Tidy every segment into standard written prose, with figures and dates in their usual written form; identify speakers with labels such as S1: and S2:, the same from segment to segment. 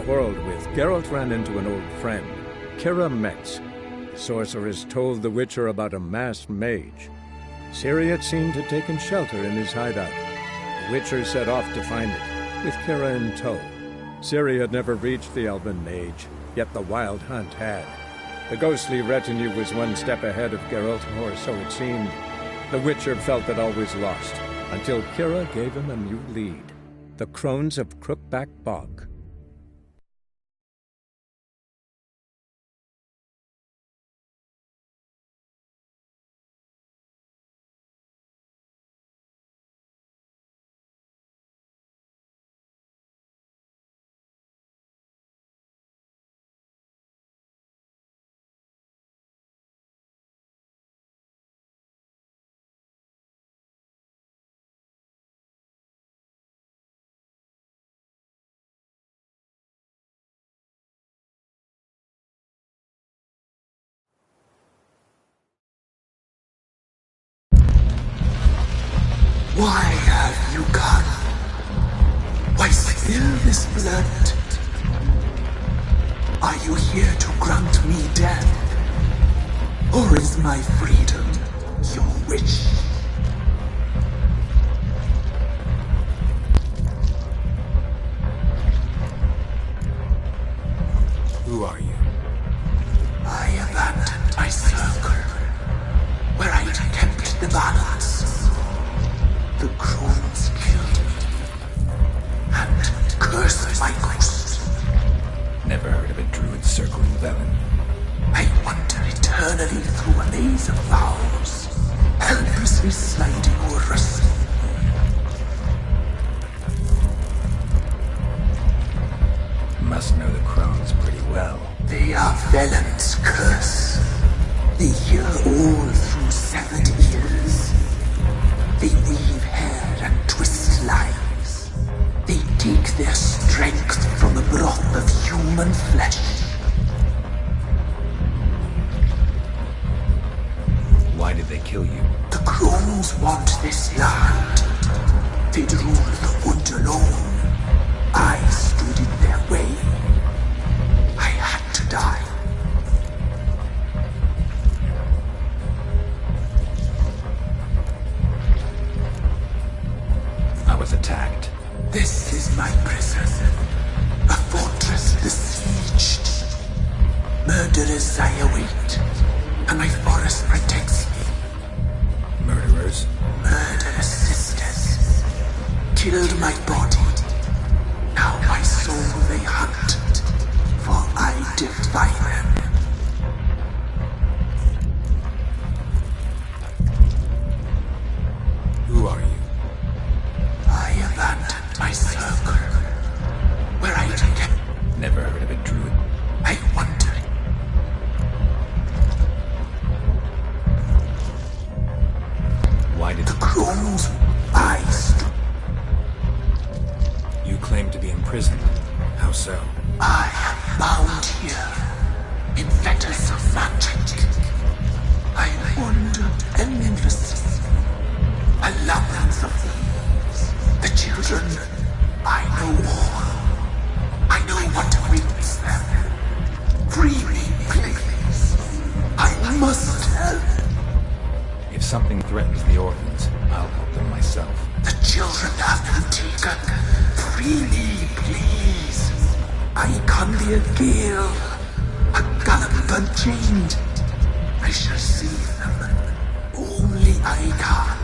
S1: quarreled with, Geralt ran into an old friend, Kira Metz. The sorceress told the Witcher about a masked mage. Ciri had seemed to have taken shelter in his hideout. The Witcher set off to find it, with Kira in tow. Ciri had never reached the elven mage, yet the wild hunt had. The ghostly retinue was one step ahead of Geralt, or so it seemed. The Witcher felt that all was lost, until Kira gave him a new lead. The Crones of Crookback Bog.
S2: Why have you come? Why spill this blood? Are you here to grant me death? Or is my freedom your wish?
S3: Who are you?
S2: I abandoned my circle, where I kept the balance. The crones killed me, and cursed my ghost.
S3: Never heard of a druid circling Velen.
S2: I wander eternally through a maze of vows, helplessly sliding over us.
S3: Must know the crones pretty well.
S2: They are Velen's curse. They hear all through severed ears. They weave hair and twist lives. They take their strength from the broth of human flesh.
S3: Why did they kill you?
S2: The crones want this land. They'd rule the wood alone. I stood in their way. I had to die.
S3: I was attacked.
S2: This is my prison. A fortress besieged. Murderers I await, and my forest protects me.
S3: Murderers?
S2: Murderous sisters killed my body. Now my soul they hunt, for I defy them.
S3: Who are you?
S2: I abandoned my circle, where I kept.
S3: Never heard of a druid.
S2: I wonder.
S3: Why did
S2: The crones I stood.
S3: you claim to be imprisoned? How so?
S2: I am bound here, in fetters of magic. I wander endlessly, a labyrinth of thieves. The children, I know all. I know what awaits them. Free me, please. I must help.
S3: If something threatens the orphans, I'll help them myself.
S2: The children have been taken. Free me, please. I can be a gale, a gallop unchained. I shall save them. Only I can.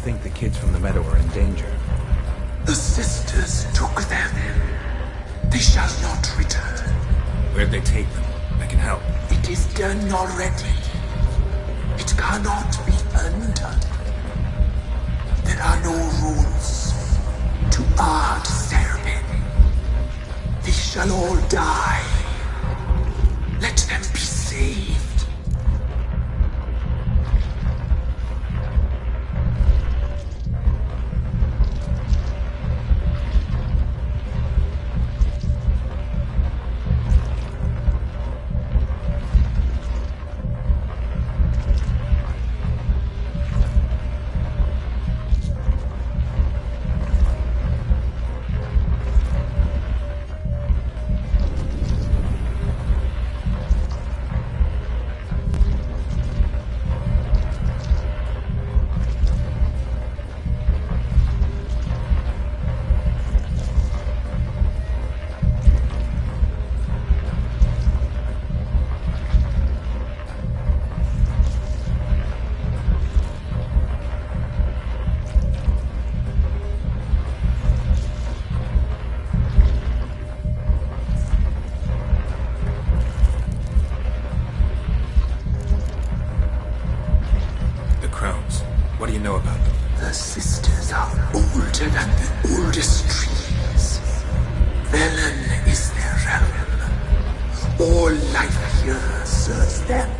S3: think the kids from the meadow are in danger?
S2: The sisters took them. They shall not return.
S3: Where'd they take them? I can help.
S2: It is done already. It cannot be undone. There are no rules to our ceremony. They shall all die. Let them be saved.
S3: What do you know about them?
S2: The sisters are older than the oldest trees. Velen is their realm. All life here serves them.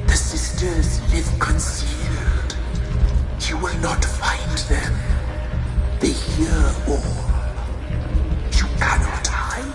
S2: The sisters live concealed. You will not find them. They hear all. You cannot hide.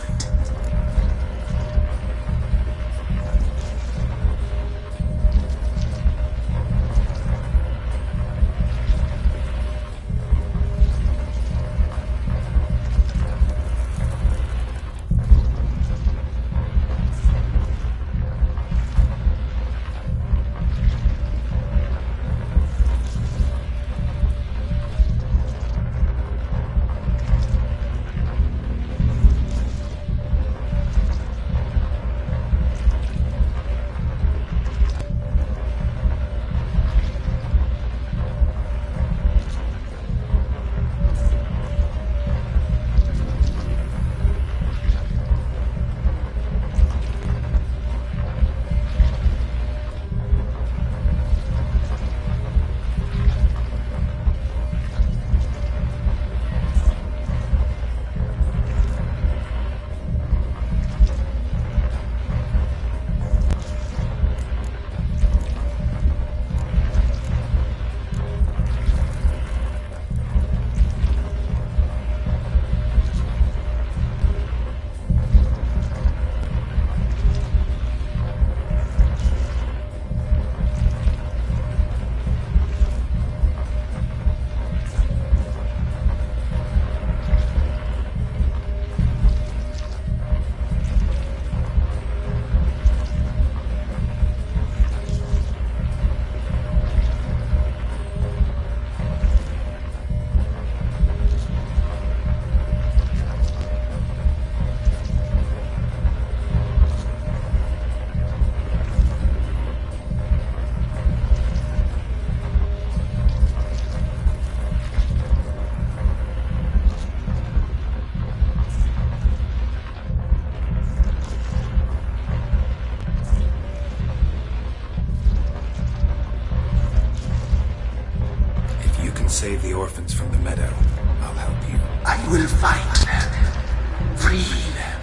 S3: Save the orphans from the meadow. I'll help you.
S2: I will find them. Free them.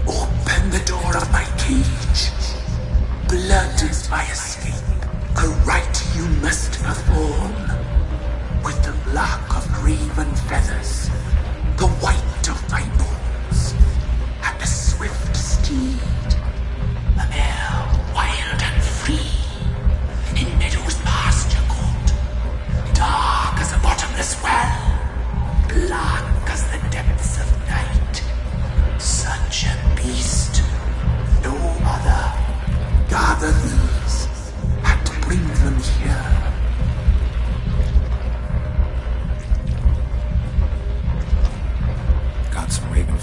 S2: Open the door of my cage. Blood is my escape. A rite you must perform. With the black of raven feathers, the white of my bones, and a swift steed. A mare wild and free. In meadows pasture court. Dark as a bottomless well, black as the depths of night. Such a beast, no other. Gather these and bring them here.
S3: Got some raven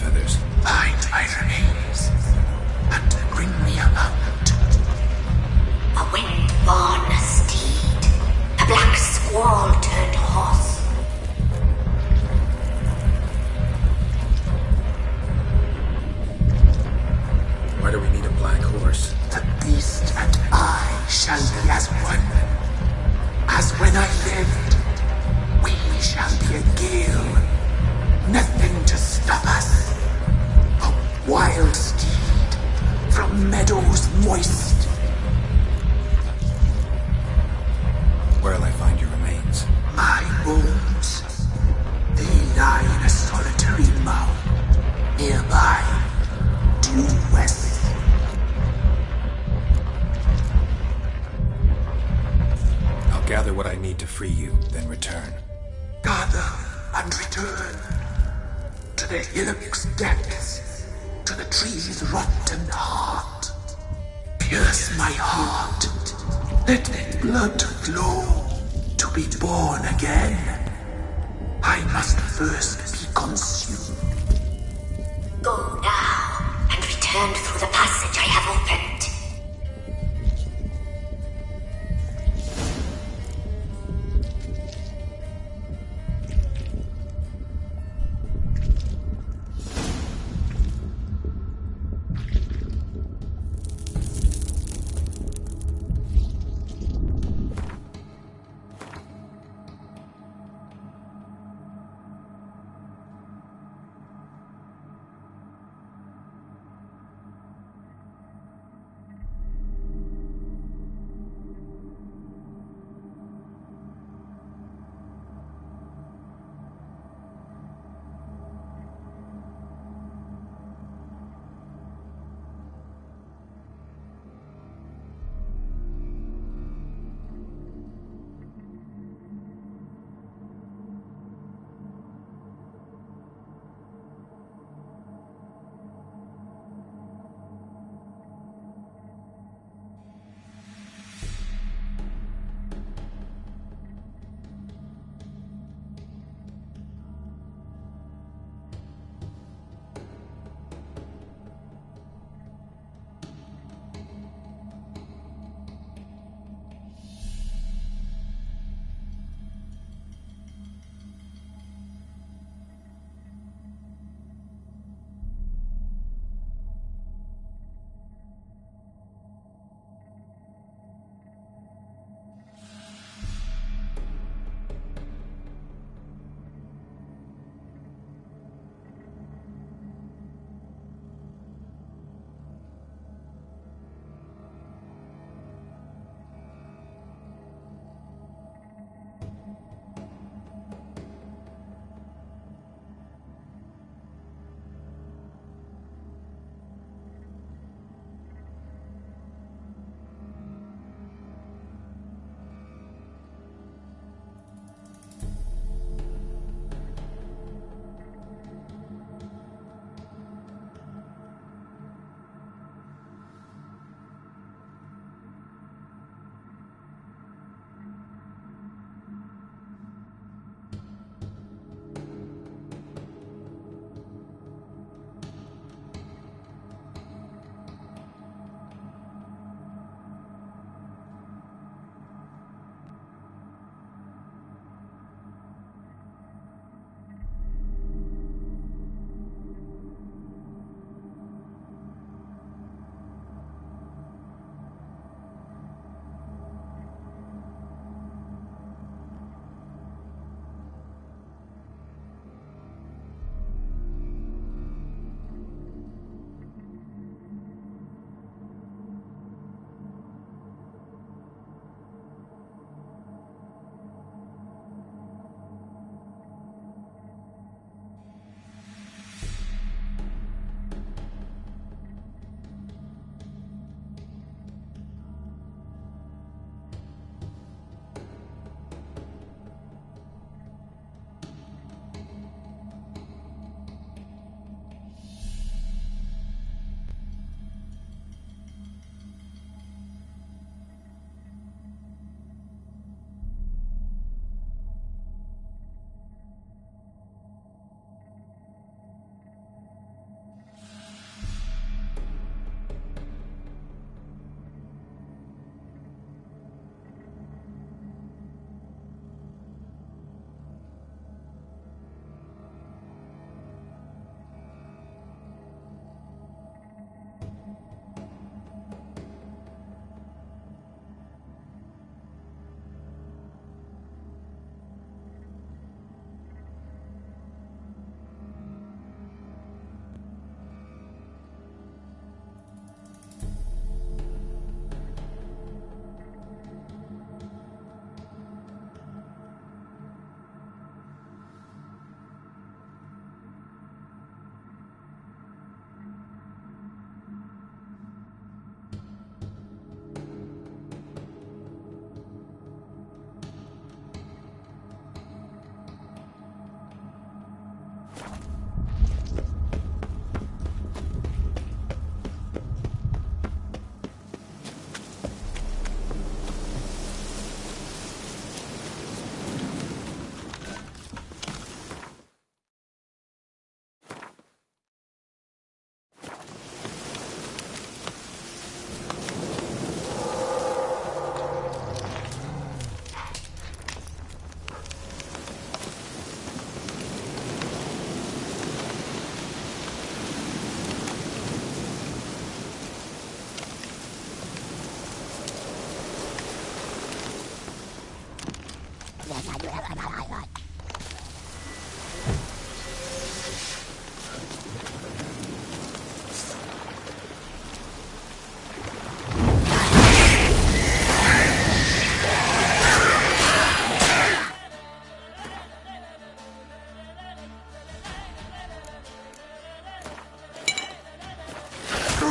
S2: I live, we shall be a gale. Nothing to stop us. A wild steed from meadows moist.
S3: Where'll I find your remains?
S2: My bones, they lie in a solitary mound, nearby, due west.
S3: I'll gather what I need to free you, then return.
S2: Gather and return to the hillock's depths, to the tree's rotten heart. Pierce my heart, let blood flow. To be born again, I must first be consumed.
S4: Go now, and return through the passage I have opened.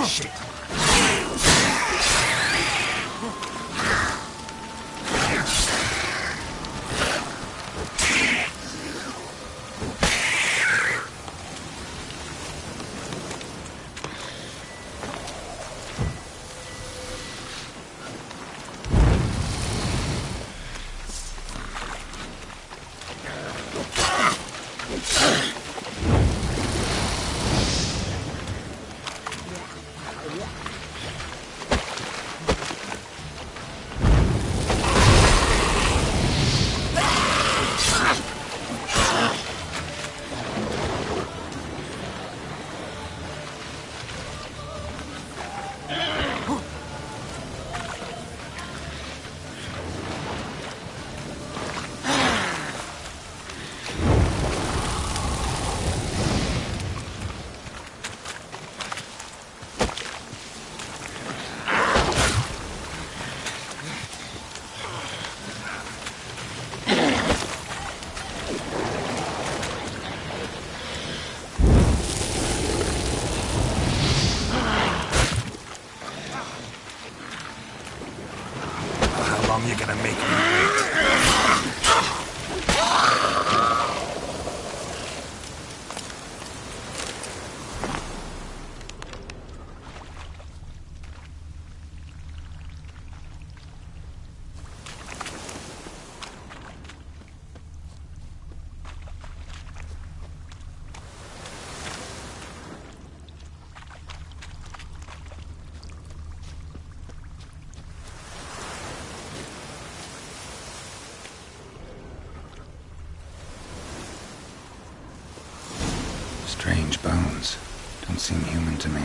S3: Shit. How long you gonna make me wait? Strange bones. Don't seem human to me.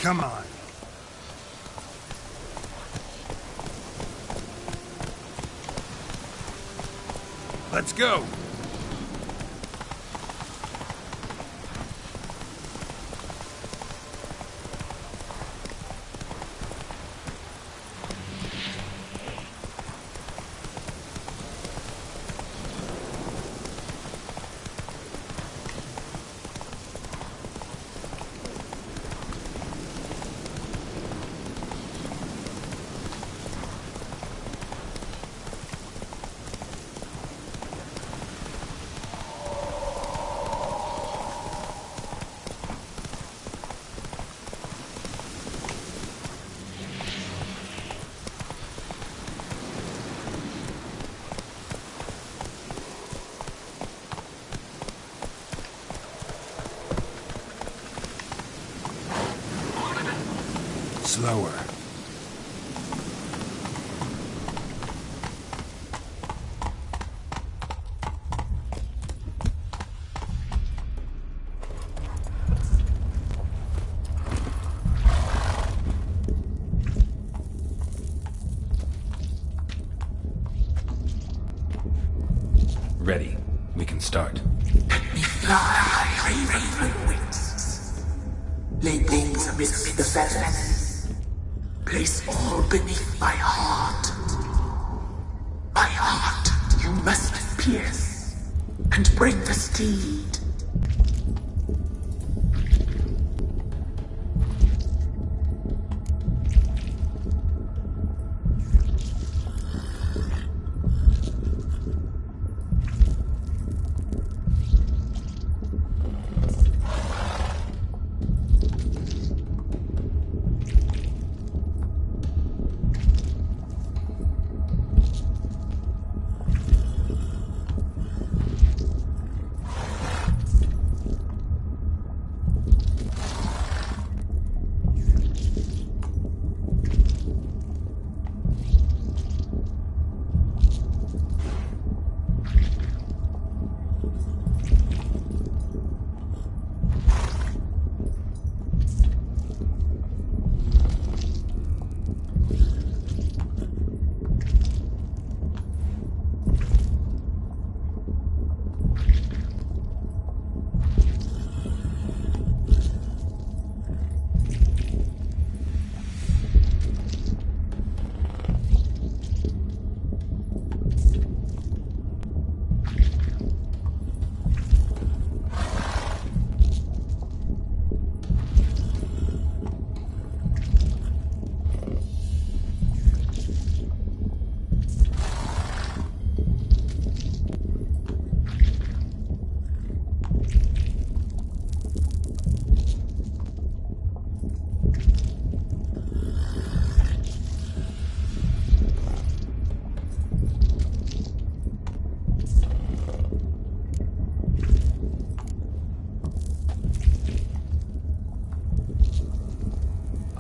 S5: Come on. Let's go. Slower.
S3: Ready. We can start.
S2: Let me fly, raven wings. Lay wings amidst the feathers. Place all beneath my heart. My heart you must pierce, and bring the steed.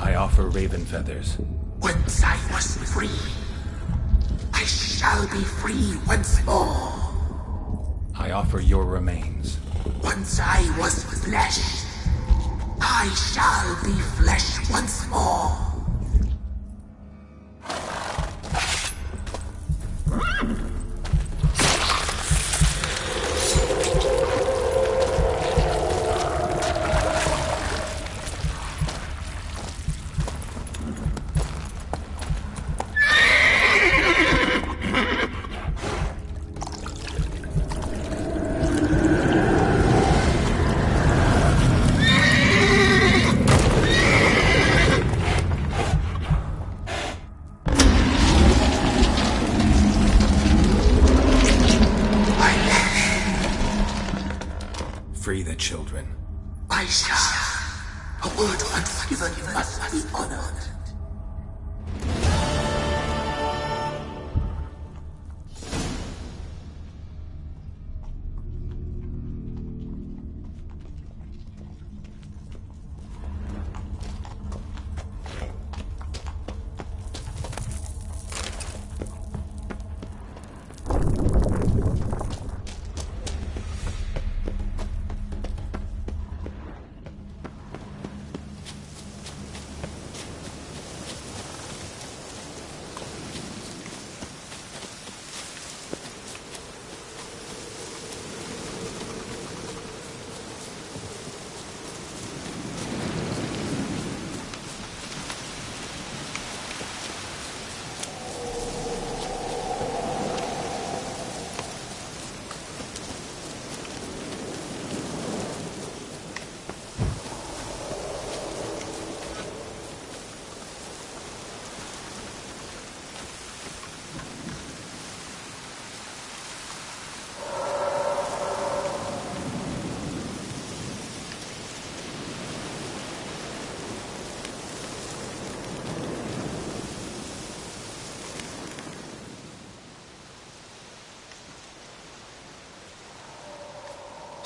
S3: I offer raven feathers.
S2: Once I was free, I shall be free once more.
S3: I offer your remains.
S2: Once I was flesh, I shall be flesh once more.
S3: Free the children.
S2: I shall. A word once given must be honored.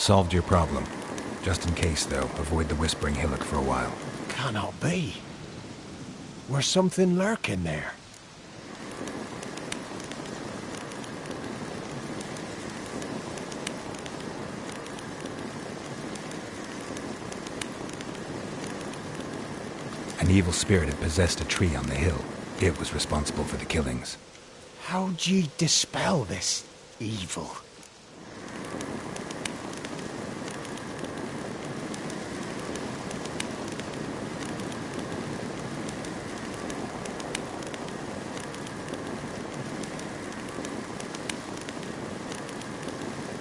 S3: Solved your problem. Just in case, though, avoid the Whispering Hillock for a while.
S6: Cannot be. Where's something lurking there?
S3: An evil spirit had possessed a tree on the hill. It was responsible for the killings.
S6: How'd ye dispel this evil?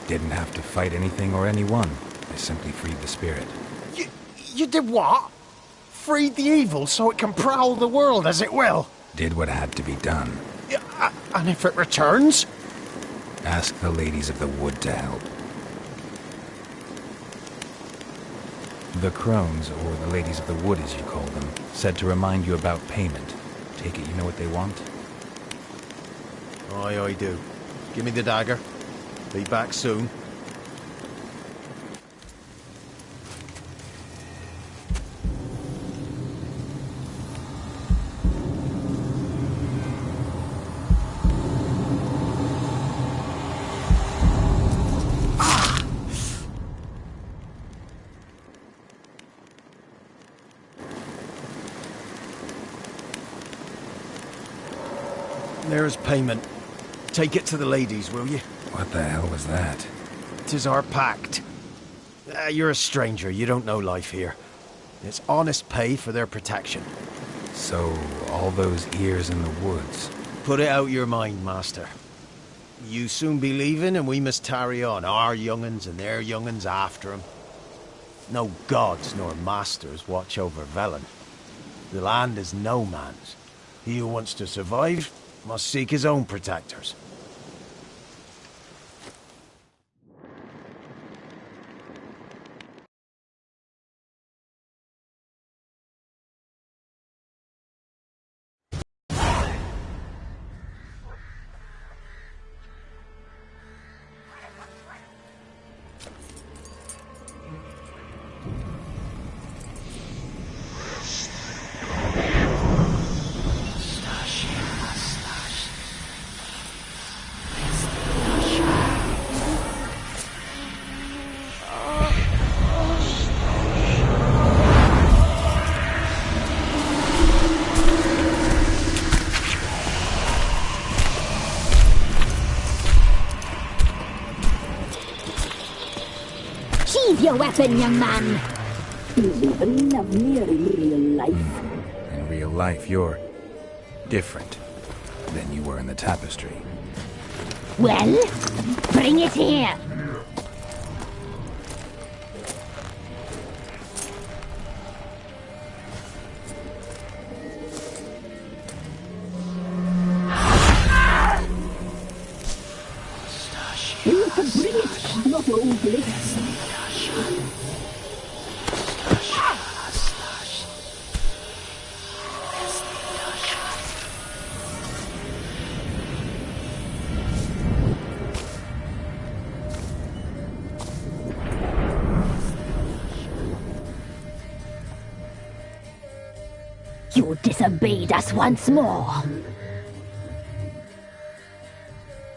S3: Didn't have to fight anything or anyone. I simply freed the spirit.
S6: You did what? Freed the evil so it can prowl the world as it will?
S3: Did what had to be done.
S6: And if it returns?
S3: Ask the ladies of the wood to help. The crones, or the ladies of the wood as you call them, said to remind you about payment. Take it you know what they want?
S6: Aye, I do. Give me the dagger. Be back soon. There's payment. Take it to the ladies, will you?
S3: What the hell was that?
S6: 'Tis our pact. You're a stranger, you don't know life here. It's honest pay for their protection.
S3: So, all those ears in the woods.
S6: Put it out your mind, master. You soon be leaving and we must tarry on, our young'uns and their young'uns after 'em. No gods nor masters watch over Velen. The land is no man's. He who wants to survive must seek his own protectors.
S4: Sheathe your weapon, young man.
S7: He's even lovelier in real life.
S3: In real life, you're different than you were in the tapestry.
S4: Well, bring it here.
S7: You can bring it, not old blades.
S4: You disobeyed us once more.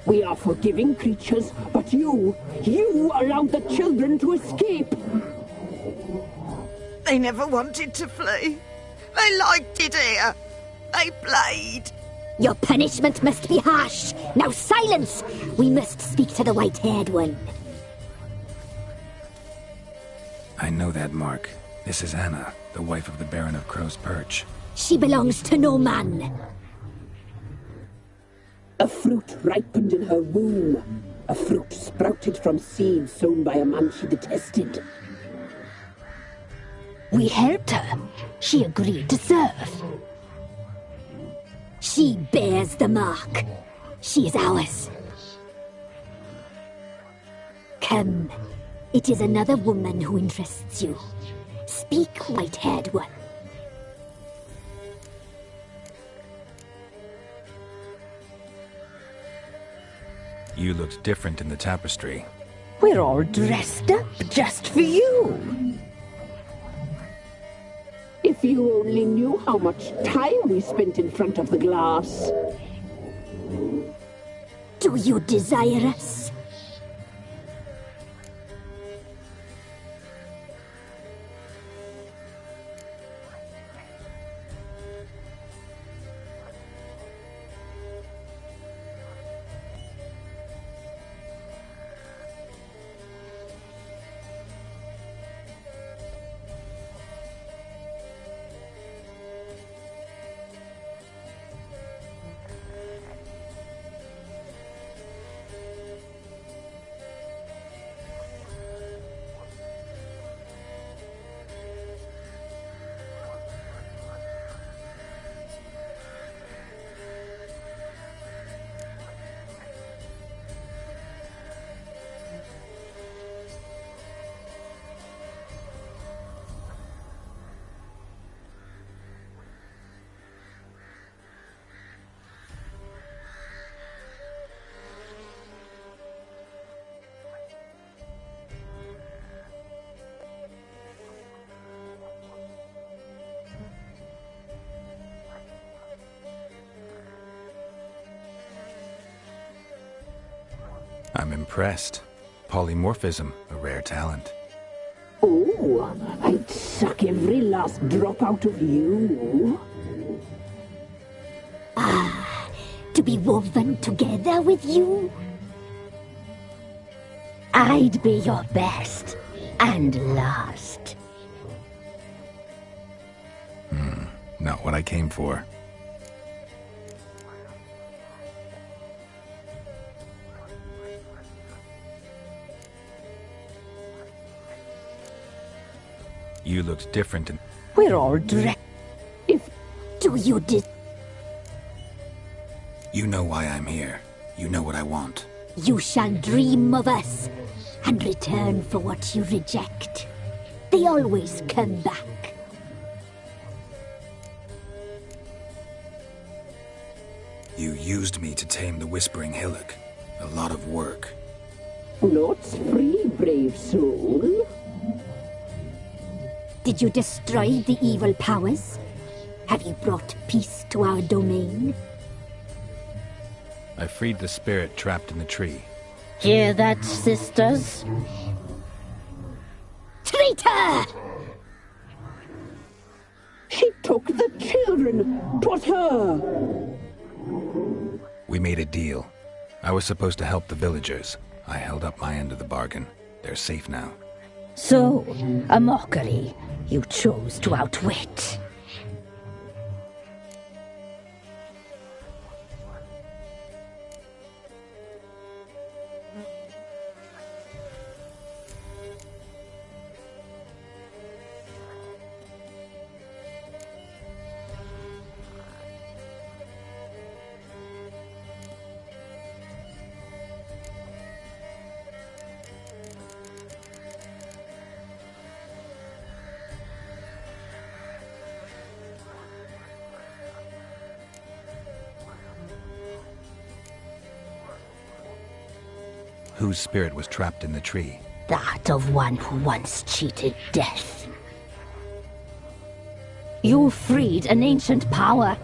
S7: We are forgiving creatures, but you allowed the children to escape.
S8: They never wanted to flee. They liked it here. They played.
S4: Your punishment must be harsh. Now silence! We must speak to the white-haired one.
S3: I know that, Mark. This is Anna, the wife of the Baron of Crow's Perch.
S4: She belongs to no man.
S7: A fruit ripened in her womb. A fruit sprouted from seeds sown by a man she detested.
S4: We helped her. She agreed to serve. She bears the mark. She is ours. Come. It is another woman who interests you. Speak, white-haired one.
S3: You looked different in the tapestry.
S7: We're all dressed up just for you. If you only knew how much time we spent in front of the glass.
S4: Do you desire us?
S3: I'm impressed. Polymorphism, a rare talent.
S7: Oh, I'd suck every last drop out of you.
S4: To be woven together with you?
S7: I'd be your best and last.
S3: Not what I came for. You looked different and
S7: We're all dressed.
S4: Do you
S3: you know why I'm here. You know what I want.
S4: You shall dream of us and return for what you reject. They always come back.
S3: You used me to tame the Whispering Hillock. A lot of work.
S7: Not free, brave soul.
S4: Did you destroy the evil powers? Have you brought peace to our domain?
S3: I freed the spirit trapped in the tree.
S7: Hear that, sisters?
S4: Traitor!
S7: She took the children. 'Twas her.
S3: We made a deal. I was supposed to help the villagers. I held up my end of the bargain. They're safe now.
S7: So, a mockery you chose to outwit.
S3: Whose spirit was trapped in the tree?
S7: That of one who once cheated death. You freed an ancient power.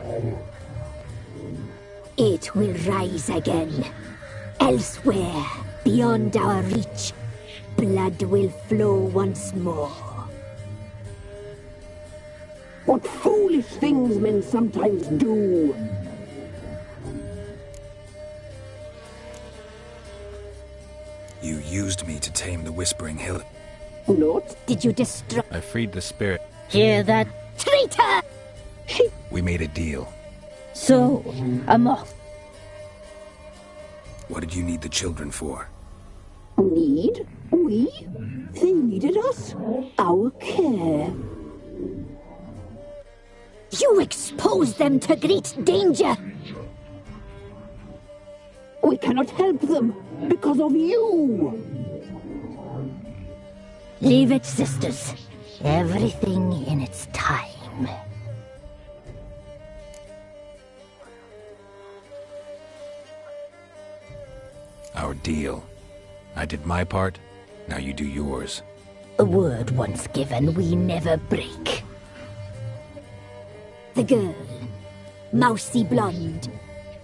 S4: It will rise again. Elsewhere, beyond our reach, blood will flow once more.
S7: What foolish things men sometimes do.
S3: You used me to tame the Whispering Hillock.
S7: Not
S4: Did you destroy...
S3: I freed the spirit.
S7: hear that.
S4: Traitor!
S3: We made a deal.
S7: So, a mock.
S3: What did you need the children for?
S7: Need? We? They needed us. Our care.
S4: You exposed them to great danger!
S7: We cannot help them because of you.
S4: Leave it, sisters. Everything in its time.
S3: Our deal. I did my part, Now you do yours.
S4: A word once given, we never break. The girl. Mousy blonde.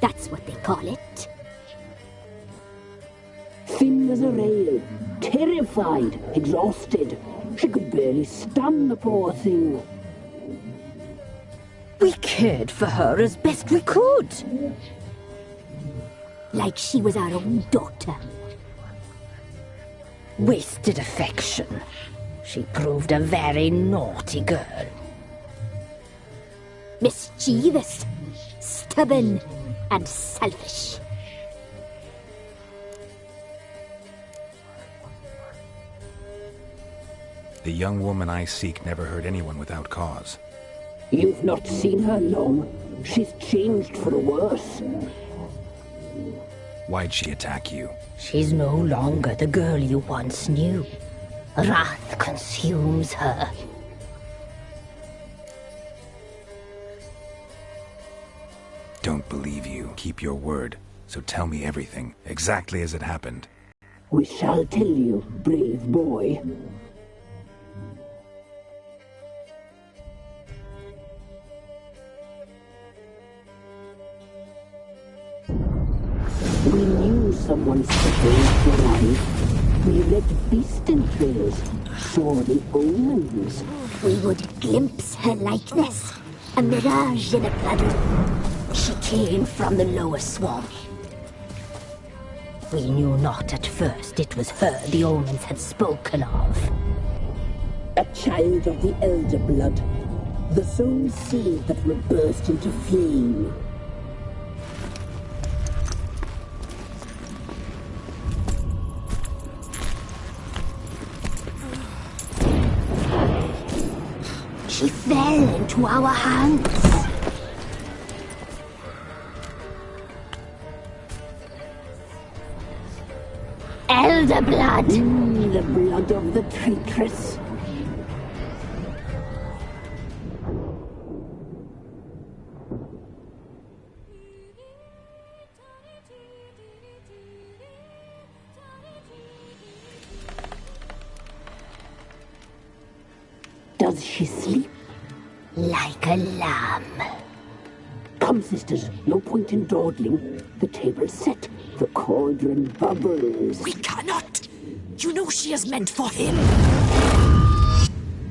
S4: That's what they call it.
S7: Thin as a rail, terrified, exhausted. She could barely stand, the poor thing.
S4: We cared for her as best we could. Like she was our own daughter. Wasted affection. She proved a very naughty girl. Mischievous, stubborn, and selfish.
S3: The young woman I seek never hurt anyone without cause.
S7: You've not seen her long. She's changed for the worse.
S3: Why'd she attack you?
S4: She's no longer the girl you once knew. Wrath consumes her.
S3: Don't believe you. Keep your word. So tell me everything, exactly as it happened.
S7: We shall tell you, brave boy. We knew someone supposed to arrive. We read beast entrails, saw the omens.
S4: We would glimpse her likeness, a mirage in a puddle. She came from the lower swamp. We knew not at first it was her the omens had spoken of.
S7: A child of the elder blood, the soul seed that will burst into flame.
S4: She fell into our hands. Elder blood!
S7: The blood of the traitress. Does she sleep?
S4: Like a lamb.
S7: Come, sisters, no point in dawdling. The table's set. The cauldron bubbles.
S8: We cannot. You know she is meant for him.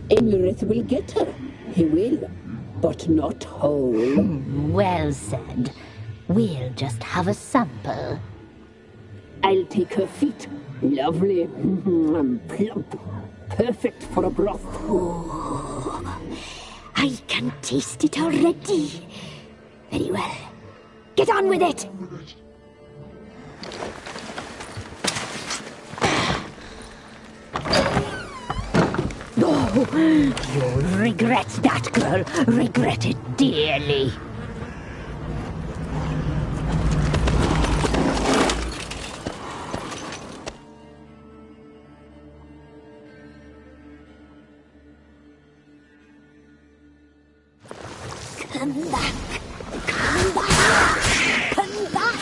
S7: Emlyrith will get her. He will. But not whole.
S4: Well said. We'll just have a sample.
S7: I'll take her feet. Lovely. Plump. Perfect for a broth.
S4: I can taste it already. Very well. Get on with it! Oh, you'll regret that, girl. Regret it dearly. Come back. Come back. Come back.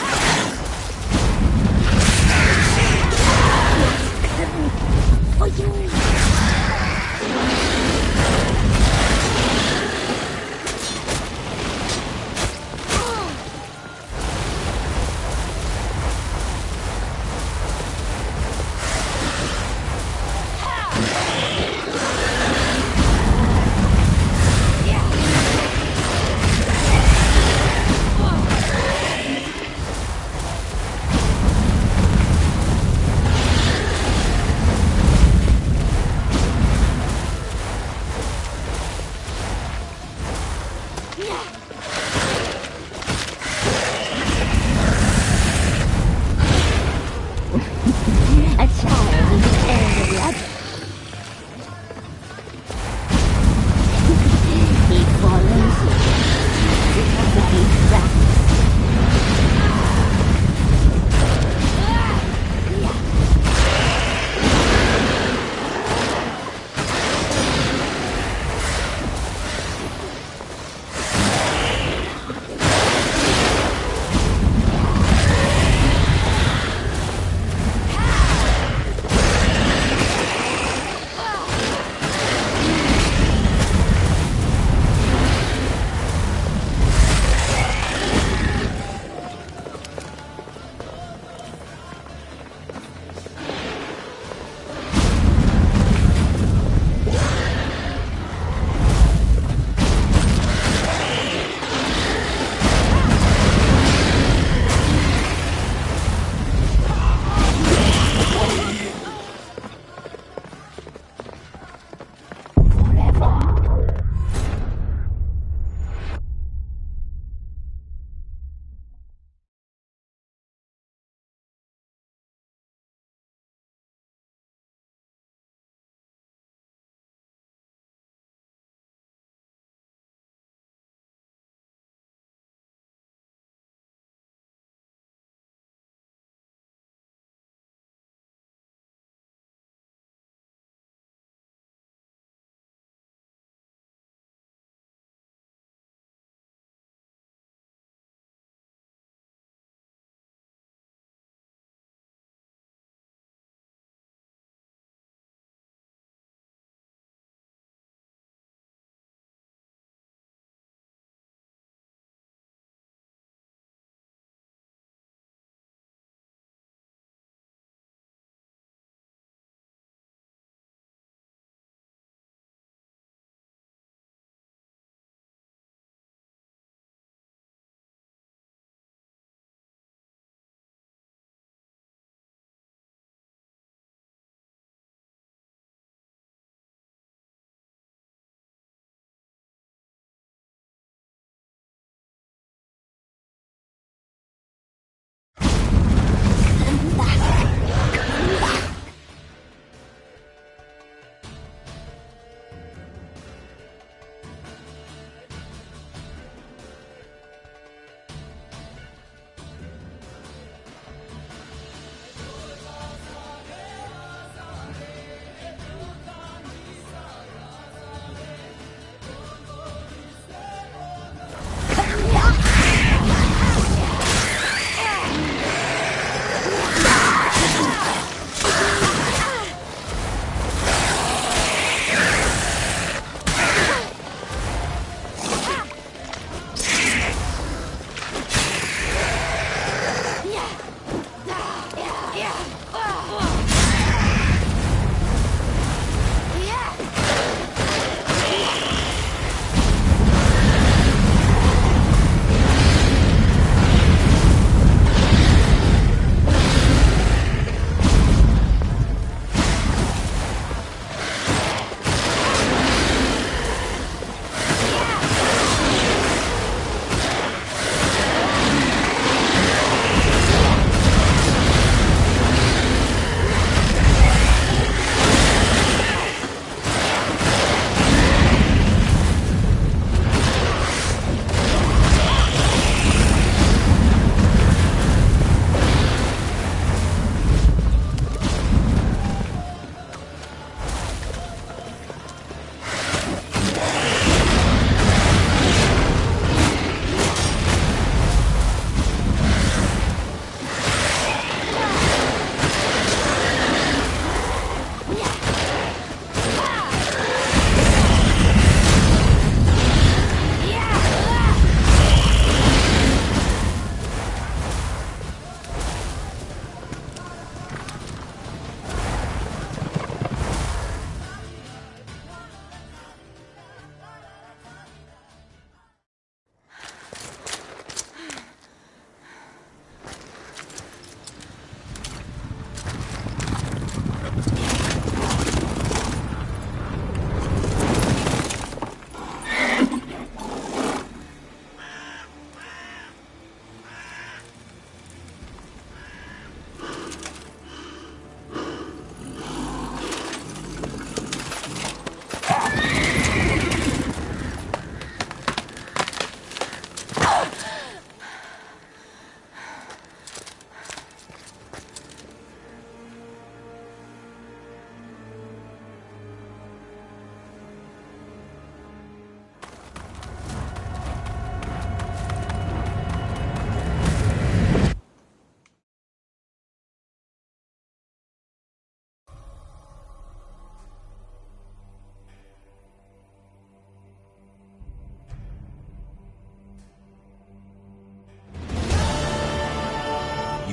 S4: Come for you.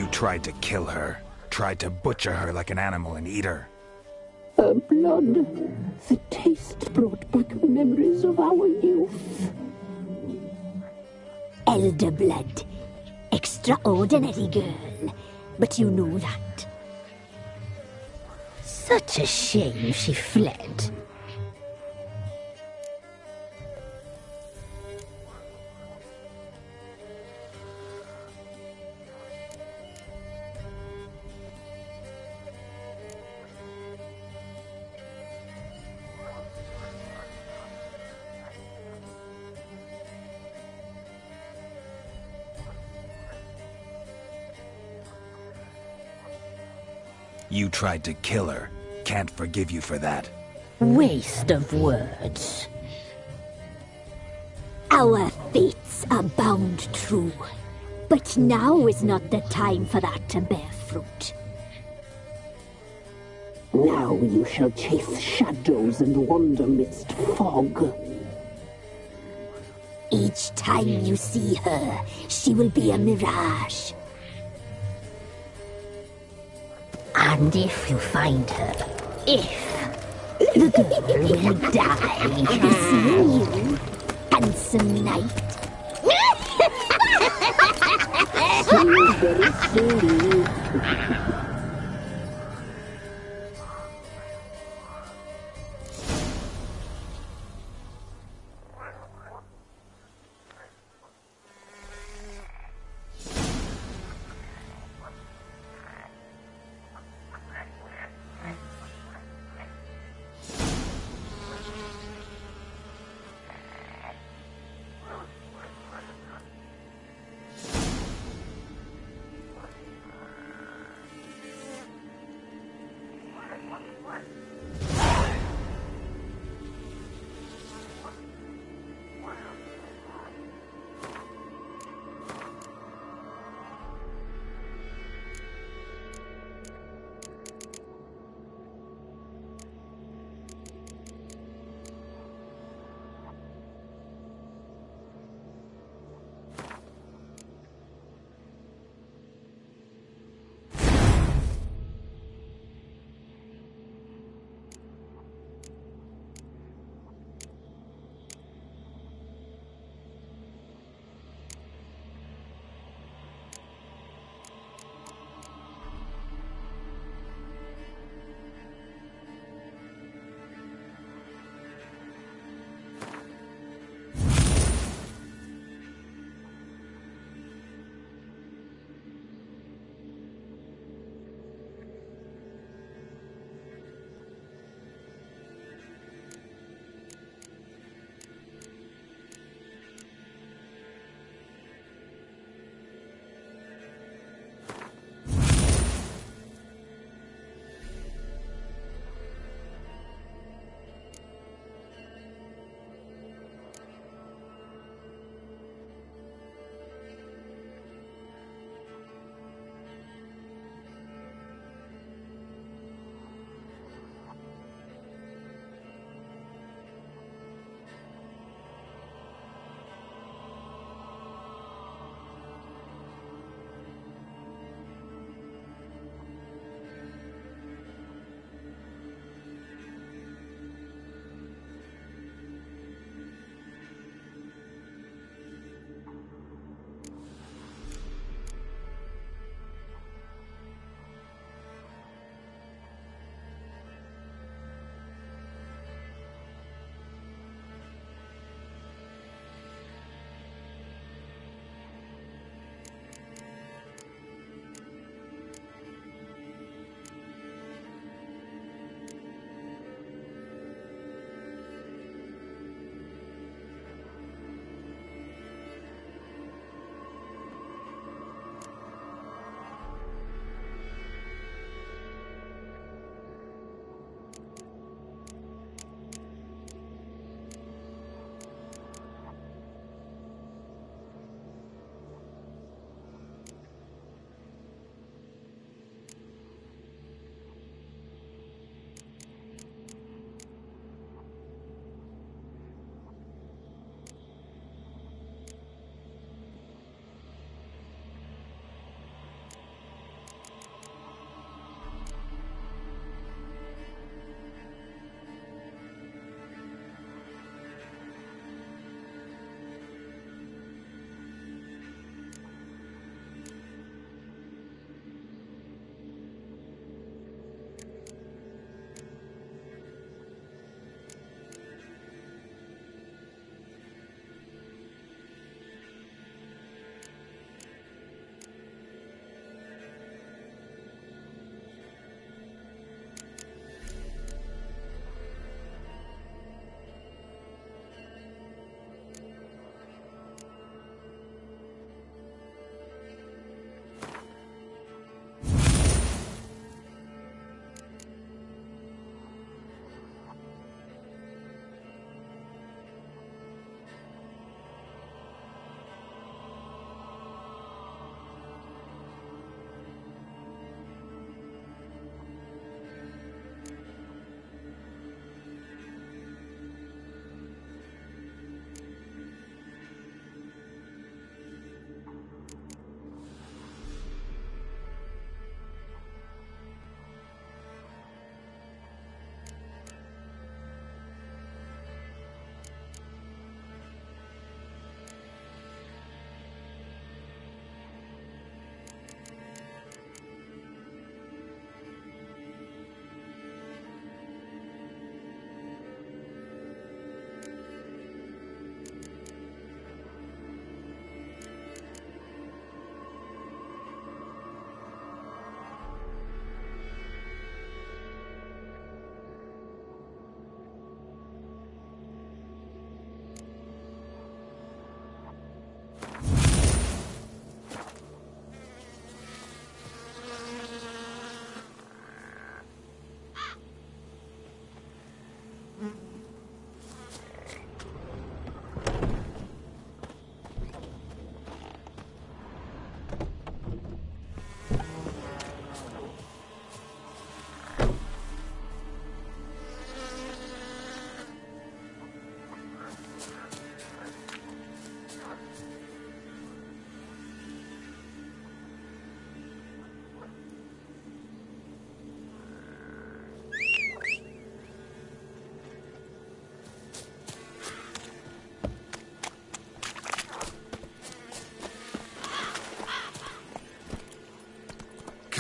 S3: You tried to kill her. Tried to butcher her like an animal and eat her.
S7: Her blood, the taste brought back memories of our youth.
S4: Elder blood. Extraordinary girl. But you know that. Such a shame she fled.
S3: You tried to kill her. Can't forgive you for that.
S4: Waste of words. Our fates are bound true. But now is not the time for that to bear fruit.
S7: Now you shall chase shadows and wander midst fog.
S4: Each time you see her, she will be a mirage. And if you find her, the girl will die. Seeing you, handsome knight.
S7: See very soon.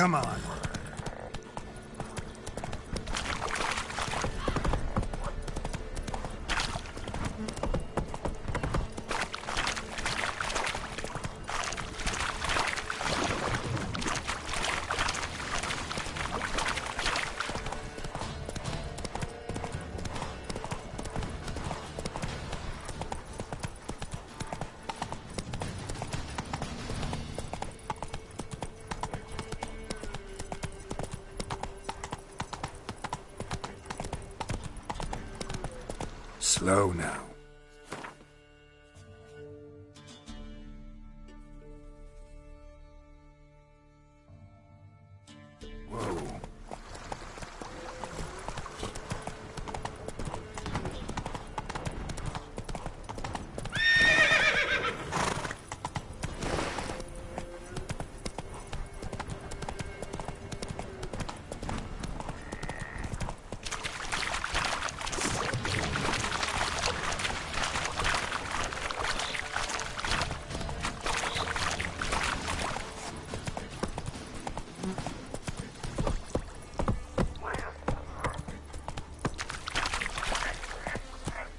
S5: Come on. Slow now. Whoa.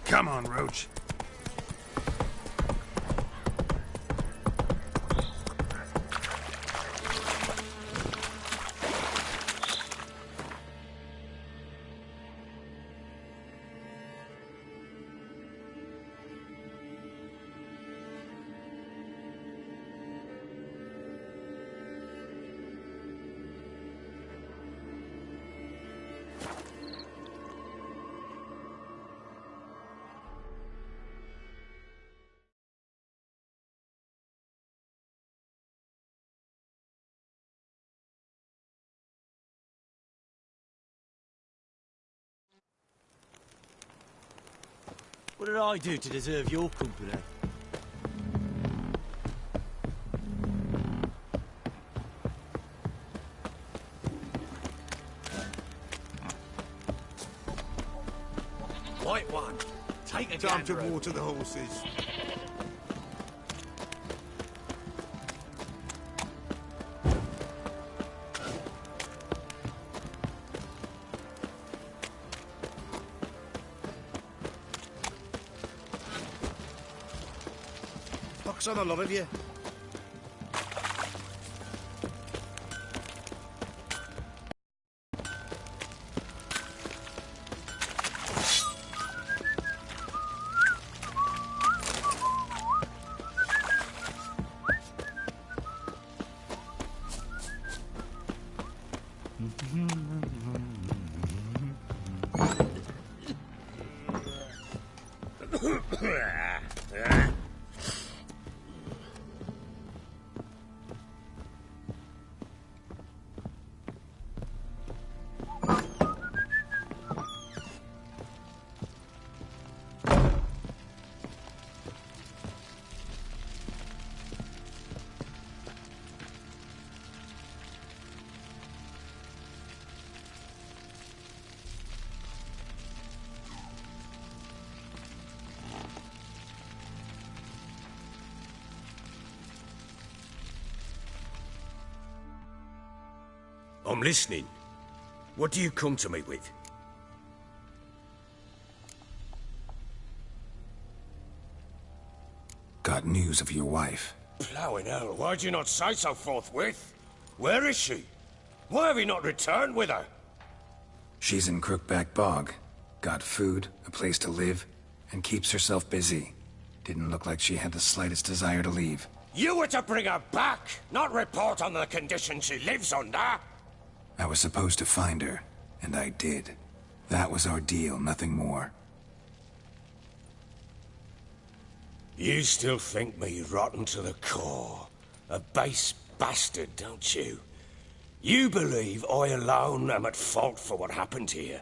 S5: Come on, Roach.
S6: What did I do to deserve your company?
S9: White one, take a
S5: Time to
S9: gander.
S5: water the horses.
S6: Pox on the lot of you.
S9: I'm listening. What do you come to me with?
S5: Got news of your wife.
S9: Plowing hell, why'd you not say so forthwith? Where is she? Why have you not returned with her?
S5: She's in Crookback Bog. Got food, a place to live, and keeps herself busy. Didn't look like she had the slightest desire to leave.
S9: You were to bring her back, not report on the conditions she lives under.
S5: I was supposed to find her, and I did. That was our deal, nothing more.
S9: You still think me rotten to the core. A base bastard, don't you? You believe I alone am at fault for what happened here.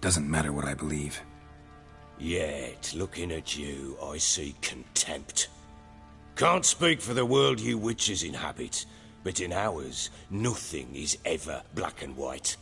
S5: Doesn't matter what I believe.
S9: Yet, looking at you, I see contempt. Can't speak for the world you witches inhabit, but in ours, nothing is ever black and white.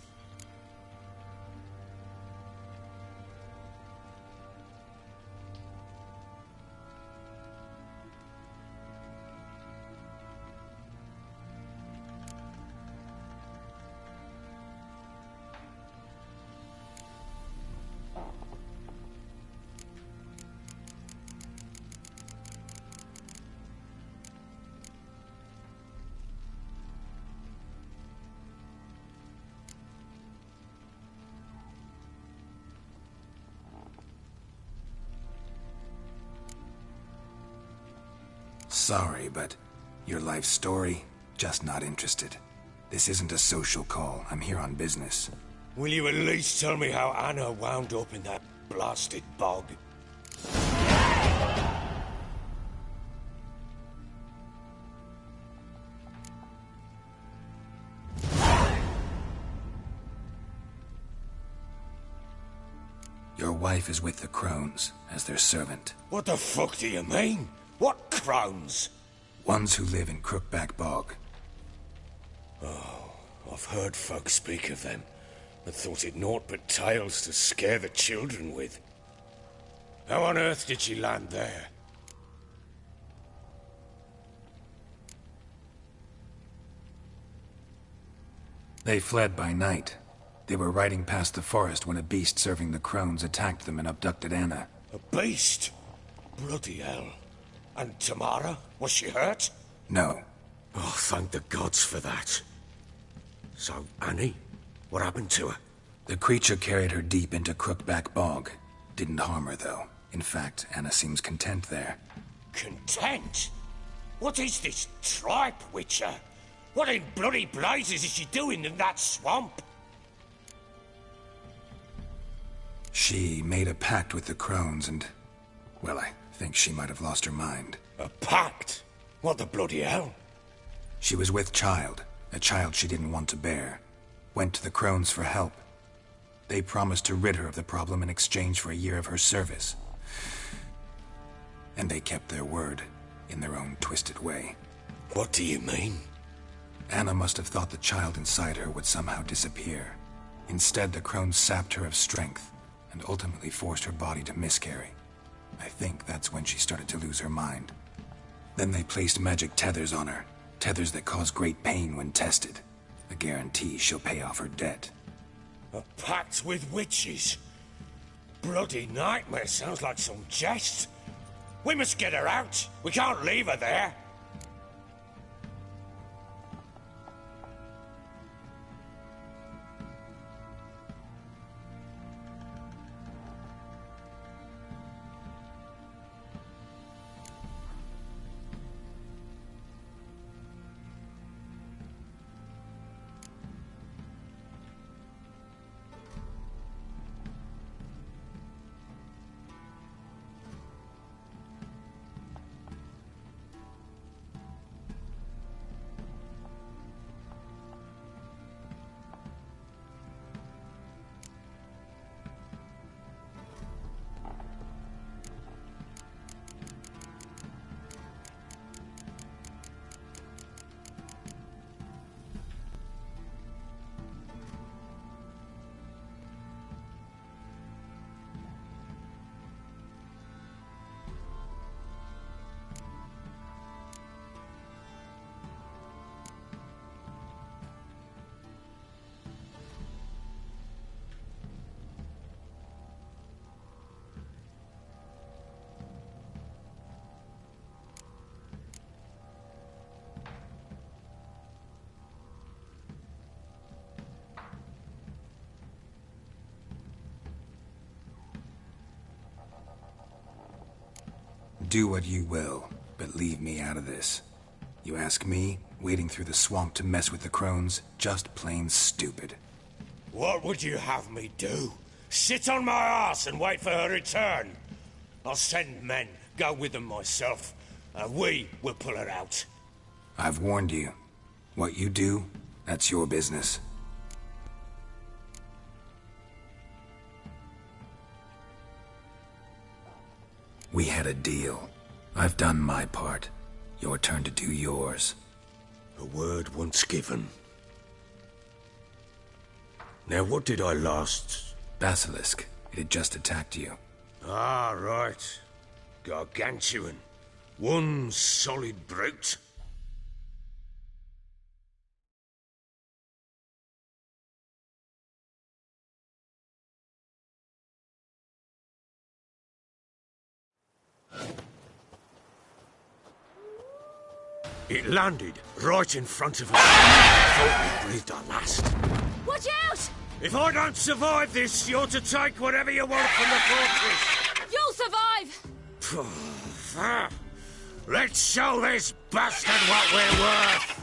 S5: Sorry, but your life story, just not interested. This isn't a social call. I'm here on business.
S9: Will you at least tell me how Anna wound up in that blasted bog?
S5: Your wife is with the Crones, as their servant.
S9: What the fuck do you mean? What Crones?
S5: Ones who live in Crookback Bog.
S9: Oh, I've heard folk speak of them, but thought it naught but tales to scare the children with. How on earth did she land there?
S5: They fled by night. They were riding past the forest when a beast serving the Crones attacked them and abducted Anna.
S9: A beast? Bloody hell. And Tamara? Was she hurt?
S5: No.
S9: Oh, thank the gods for that. So, Annie? What happened to her?
S5: The creature carried her deep into Crookback Bog. Didn't harm her, though. In fact, Anna seems content there.
S9: Content? What is this tripe, Witcher? What in bloody blazes is she doing in that swamp?
S5: She made a pact with the Crones and... well, I think she might have lost her mind.
S9: A pact? What the bloody hell?
S5: She was with child, a child she didn't want to bear. Went to the Crones for help. They promised to rid her of the problem in exchange for a year of her service. And they kept their word, in their own twisted way.
S9: What do you mean?
S5: Anna must have thought the child inside her would somehow disappear. Instead, the Crones sapped her of strength, and ultimately forced her body to miscarry. I think that's when she started to lose her mind. Then they placed magic tethers on her, tethers that cause great pain when tested. A guarantee she'll pay off her debt.
S9: A pact with witches? Bloody nightmare, sounds like some jest. We must get her out. We can't leave her there.
S5: Do what you will, but leave me out of this. You ask me, wading through the swamp to mess with the Crones, just plain stupid.
S9: What would you have me do? Sit on my ass and wait for her return? I'll send men, go with them myself, and we will pull her out.
S5: I've warned you. What you do, that's your business. We had a deal. I've done my part. Your turn to do yours.
S9: A word once given. Now, what did I last...
S5: Basilisk. It had just attacked you.
S9: Ah, right. Gargantuan. One solid brute. It landed right in front of us. I thought we breathed our last.
S10: Watch out!
S9: If I don't survive this, you're to take whatever you want from the fortress.
S10: You'll survive!
S9: Let's show this bastard what we're worth!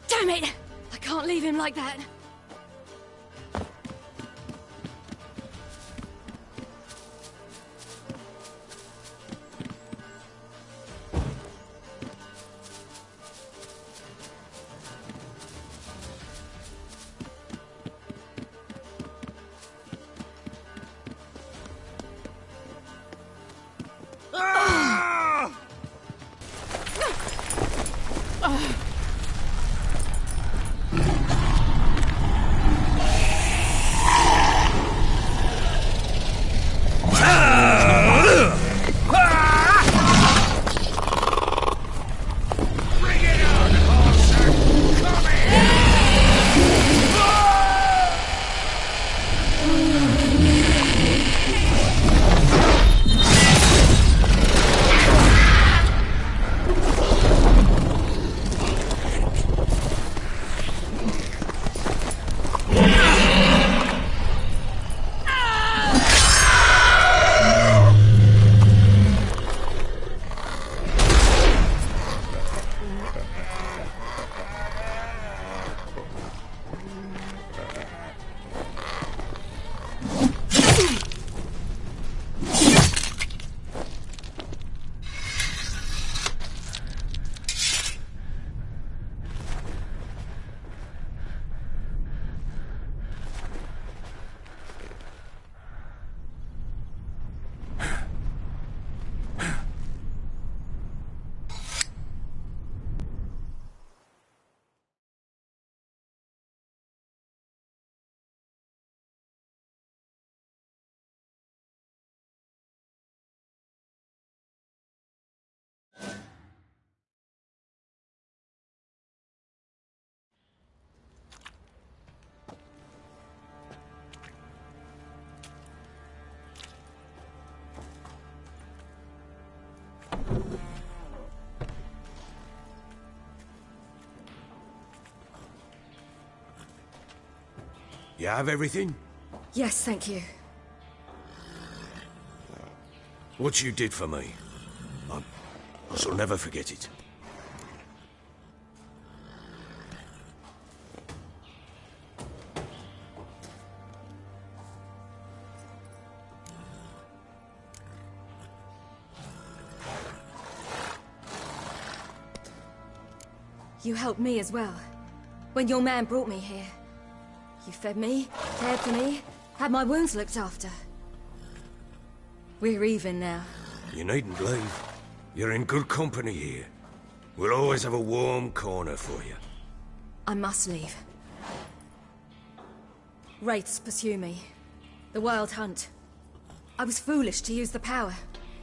S10: Damn it! I can't leave him like that.
S9: You have everything?
S10: Yes, thank you.
S9: What you did for me, I shall never forget it.
S10: You helped me as well. When your man brought me here. You fed me, cared for me, had my wounds looked after. We're even now.
S9: You needn't leave. You're in good company here. We'll always have a warm corner for you.
S10: I must leave. Wraiths pursue me. The Wild Hunt. I was foolish to use the power.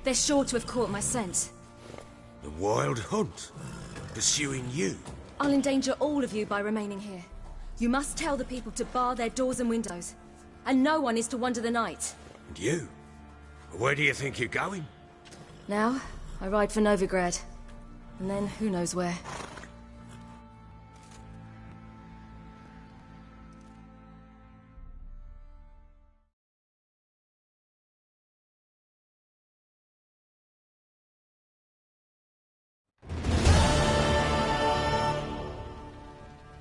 S10: They're sure to have caught my scent.
S9: The Wild Hunt? Pursuing you?
S10: I'll endanger all of you by remaining here. You must tell the people to bar their doors and windows. And no one is to wander the night.
S9: And you? Where do you think you're going?
S10: Now, I ride for Novigrad. And then, who knows where.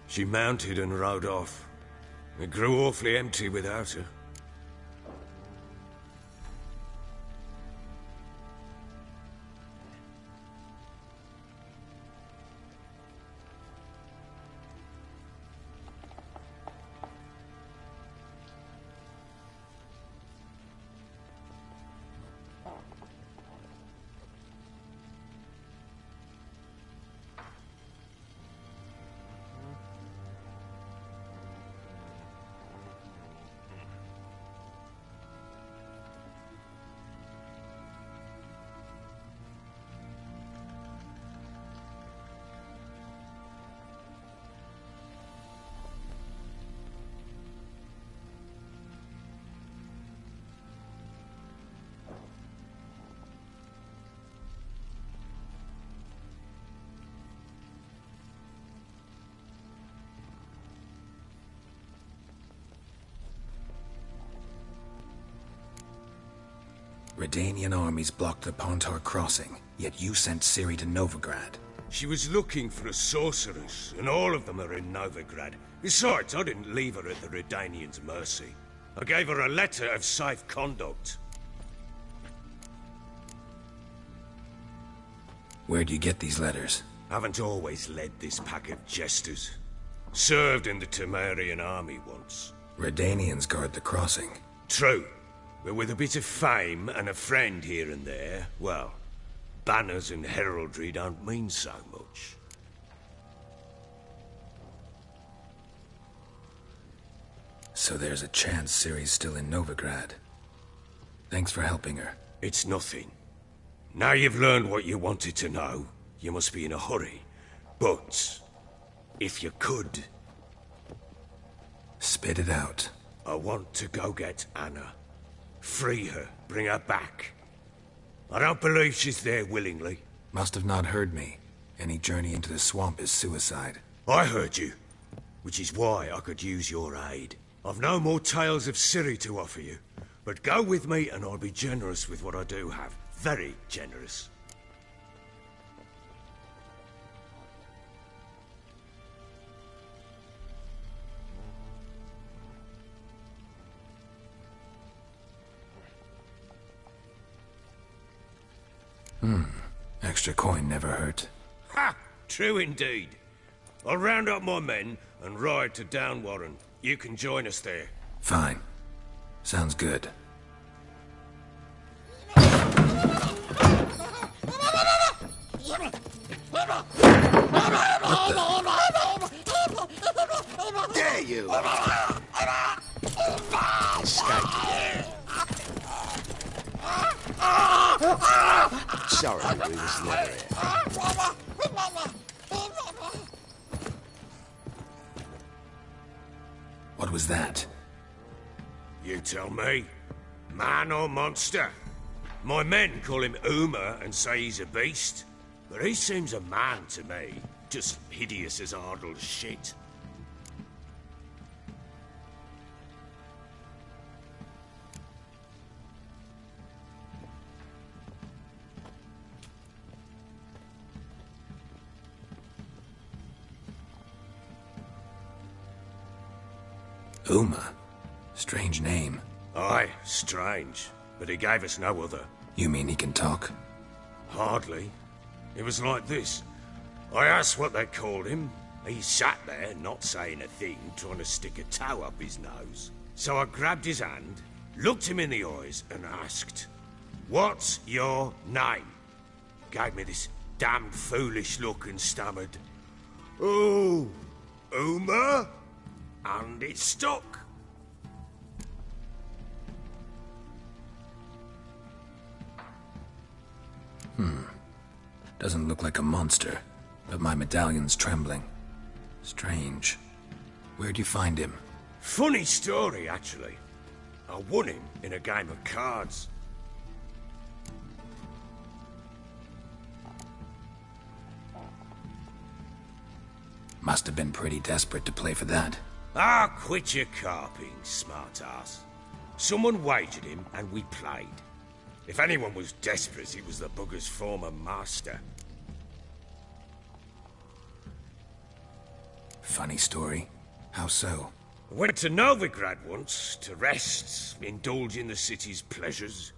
S9: She mounted and rode off. It grew awfully empty without her.
S5: Redanian armies blocked the Pontar crossing, yet you sent Ciri to Novigrad.
S9: She was looking for a sorceress, and all of them are in Novigrad. Besides, I didn't leave her at the Redanians' mercy. I gave her a letter of safe conduct.
S5: Where'd you get these letters?
S9: Haven't always led this pack of jesters. Served in the Temerian army once.
S5: Redanians guard the crossing.
S9: True. But with a bit of fame and a friend here and there, well, banners and heraldry don't mean so much.
S5: So there's a chance Ciri's still in Novigrad. Thanks for helping her.
S9: It's nothing. Now you've learned what you wanted to know, you must be in a hurry. But, if you could...
S5: Spit it out.
S9: I want to go get Anna. Free her, bring her back. I don't believe she's there willingly.
S5: Must have not heard me. Any journey into the swamp is suicide.
S9: I heard you, which is why I could use your aid. I've no more tales of Ciri to offer you, but go with me and I'll be generous with what I do have. Very generous.
S5: Extra coin never hurt.
S9: Ha! True indeed. I'll round up my men and ride to Downwarren. You can join us there.
S5: Fine. Sounds good.
S9: Dare you!
S6: Sorry, we was never here.
S5: What was that?
S9: You tell me. Man or monster? My men call him Uma and say he's a beast. But he seems a man to me. Just hideous as Ardle's shit.
S5: Uma? Strange name.
S9: Aye, strange. But he gave us no other.
S5: You mean he can talk?
S9: Hardly. It was like this. I asked what they called him. He sat there, not saying a thing, trying to stick a toe up his nose. So I grabbed his hand, looked him in the eyes, and asked, "What's your name?" Gave me this damned foolish look and stammered, "Oh, Uma?" And it stuck.
S5: Doesn't look like a monster, but my medallion's trembling. Strange. Where'd you find him?
S9: Funny story, actually. I won him in a game of cards.
S5: Must have been pretty desperate to play for that.
S9: Ah, quit your carping, smart-ass. Someone wagered him, and we played. If anyone was desperate, it was the bugger's former master.
S5: Funny story. How so?
S9: I went to Novigrad once, to rest, indulge in the city's pleasures.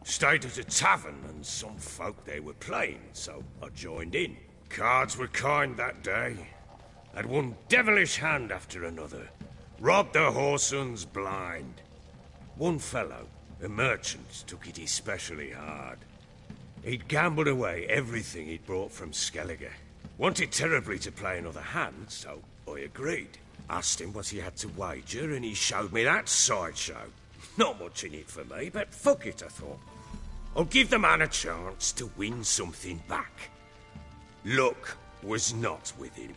S9: Stayed at a tavern, and some folk there were playing, so I joined in. Cards were kind that day. Had one devilish hand after another. Robbed the whoresun's blind. One fellow, a merchant, took it especially hard. He'd gambled away everything he'd brought from Skellige. Wanted terribly to play another hand, so I agreed. Asked him what he had to wager, and he showed me that sideshow. Not much in it for me, but fuck it, I thought. I'll give the man a chance to win something back. Luck was not with him,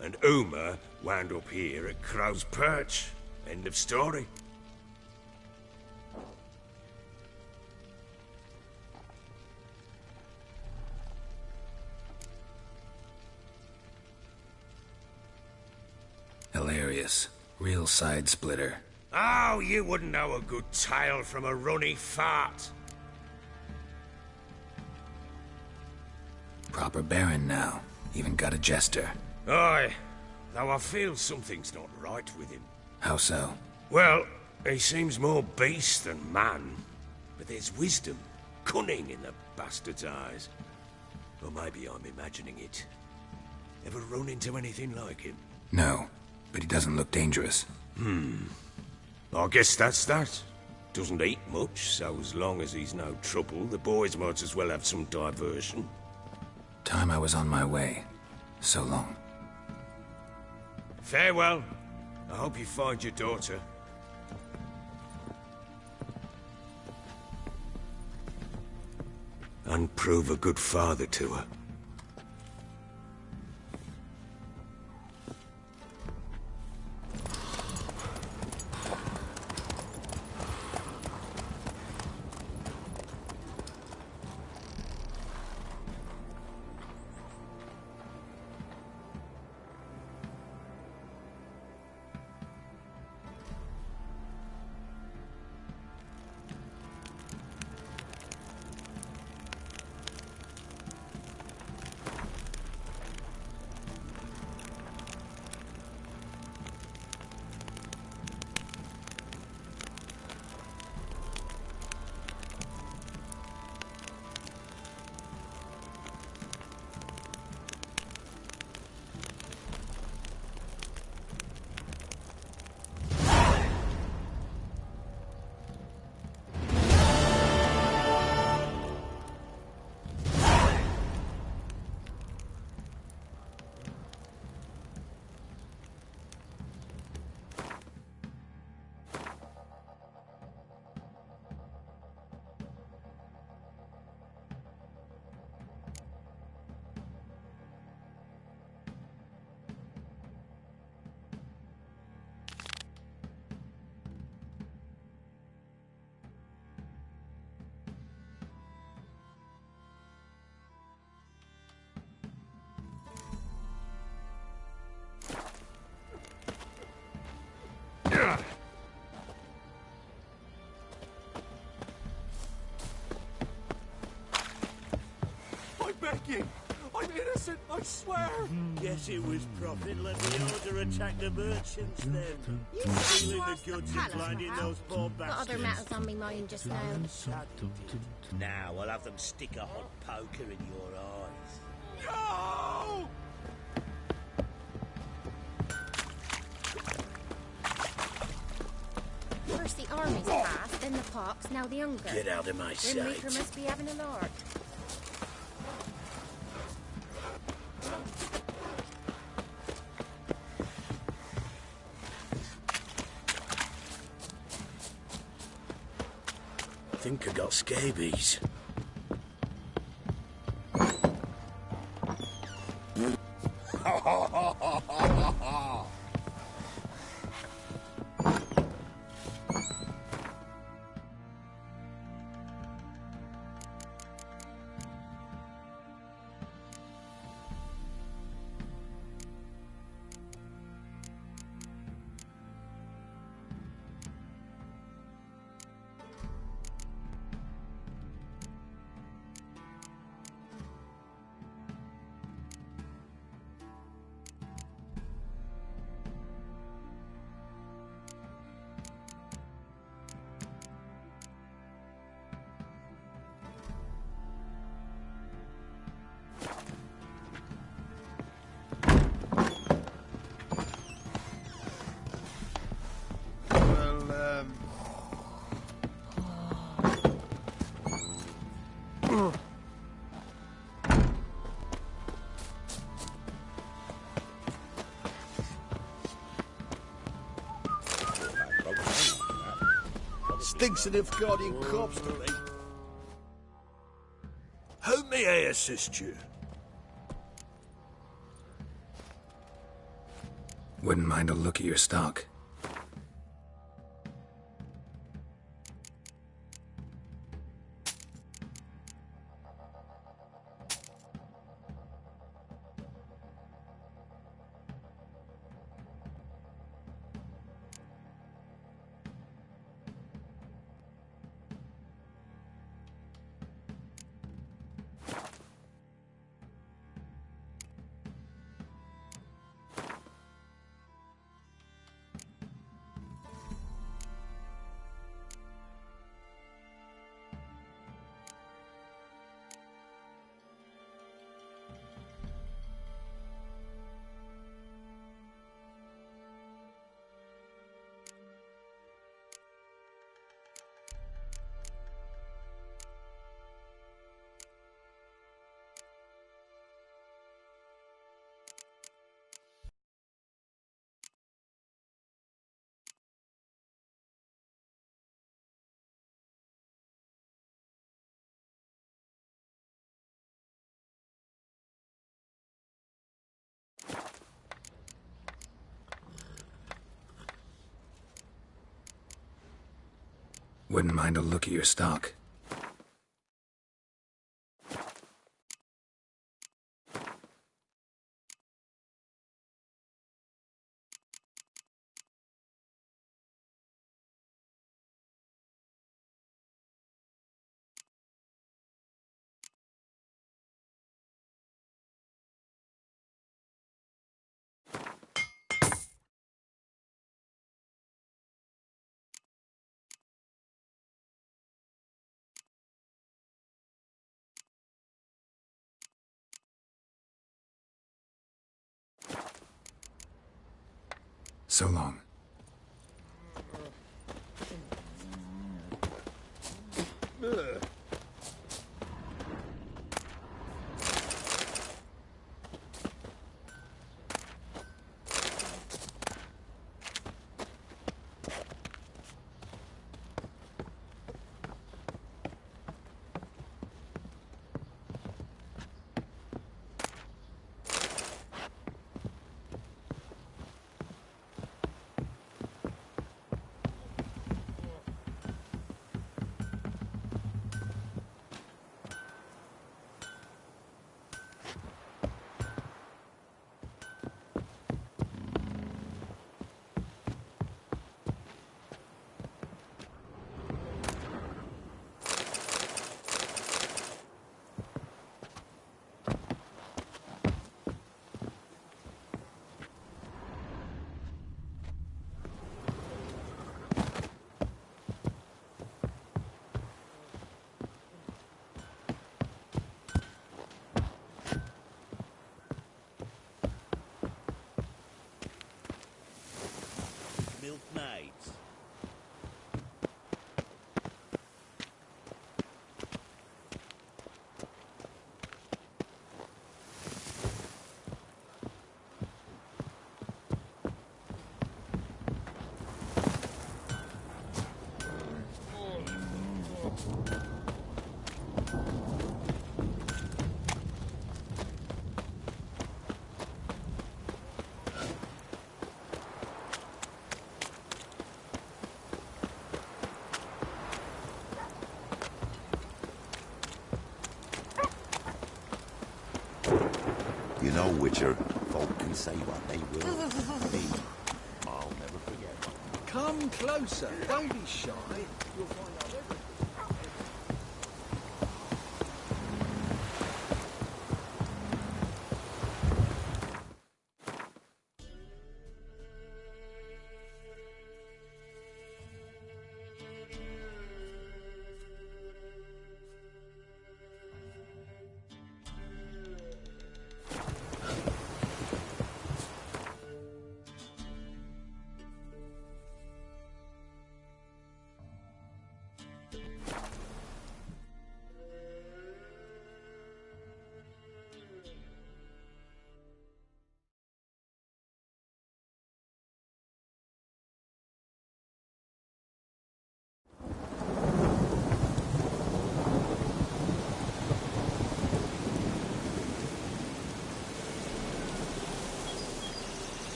S9: and Uma wound up here at Crow's Perch. End of story.
S5: Hilarious. Real side splitter.
S9: Oh, you wouldn't know a good tale from a runny fart.
S5: Proper baron now. Even got a jester.
S9: Aye, though I feel something's not right with him.
S5: How so?
S9: Well, he seems more beast than man. But there's wisdom, cunning in the bastard's eyes. Or maybe I'm imagining it. Ever run into anything like him?
S5: No, but he doesn't look dangerous.
S9: I guess that's that. Doesn't eat much, so as long as he's no trouble, the boys might as well have some diversion.
S5: Time I was on my way. So long.
S9: Farewell. I hope you find your daughter. And prove a good father to her. I swear! Guess it was profit. Let the order attack the merchants then. Stealing the goods and blinding those poor
S11: Got
S9: bastards.
S11: other matters on my mind just now.
S9: Now I'll have them stick a hot poker in your eyes.
S6: No!
S11: First the army's passed, then the pox, now the hunger.
S9: Get out of my
S11: Grim Reaper
S9: sight.
S11: must be having a lark.
S9: Think I got scabies.
S6: Stinks of the guardian corpse to me.
S9: How may I assist you?
S5: Wouldn't mind a look at your stock. Wouldn't mind a look at your stock. So long.
S12: Witcher. Folk can say what they will. Me, I'll never forget.
S13: Come closer. Don't be shy. You'll find out everything.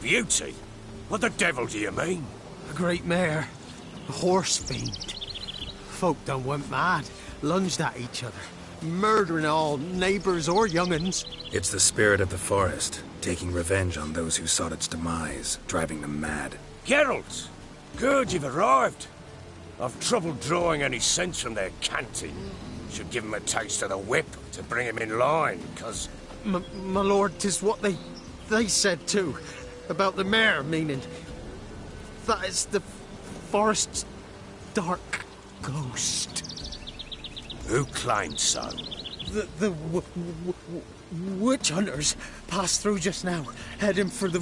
S9: Beauty? What the devil do you mean?
S6: A great mare. A horse fiend. Folk done went mad. Lunged at each other. Murdering all neighbours or young'uns.
S5: It's the spirit of the forest, taking revenge on those who sought its demise, driving them mad.
S9: Geralt! Good, you've arrived. I've trouble drawing any sense from their canting. Should give 'em a taste of the whip to bring 'em in line, 'cause...
S6: My lord, 'tis what they said too. About the mare, meaning that is the forest's dark ghost.
S9: Who claimed so?
S6: The witch hunters passed through just now, heading for the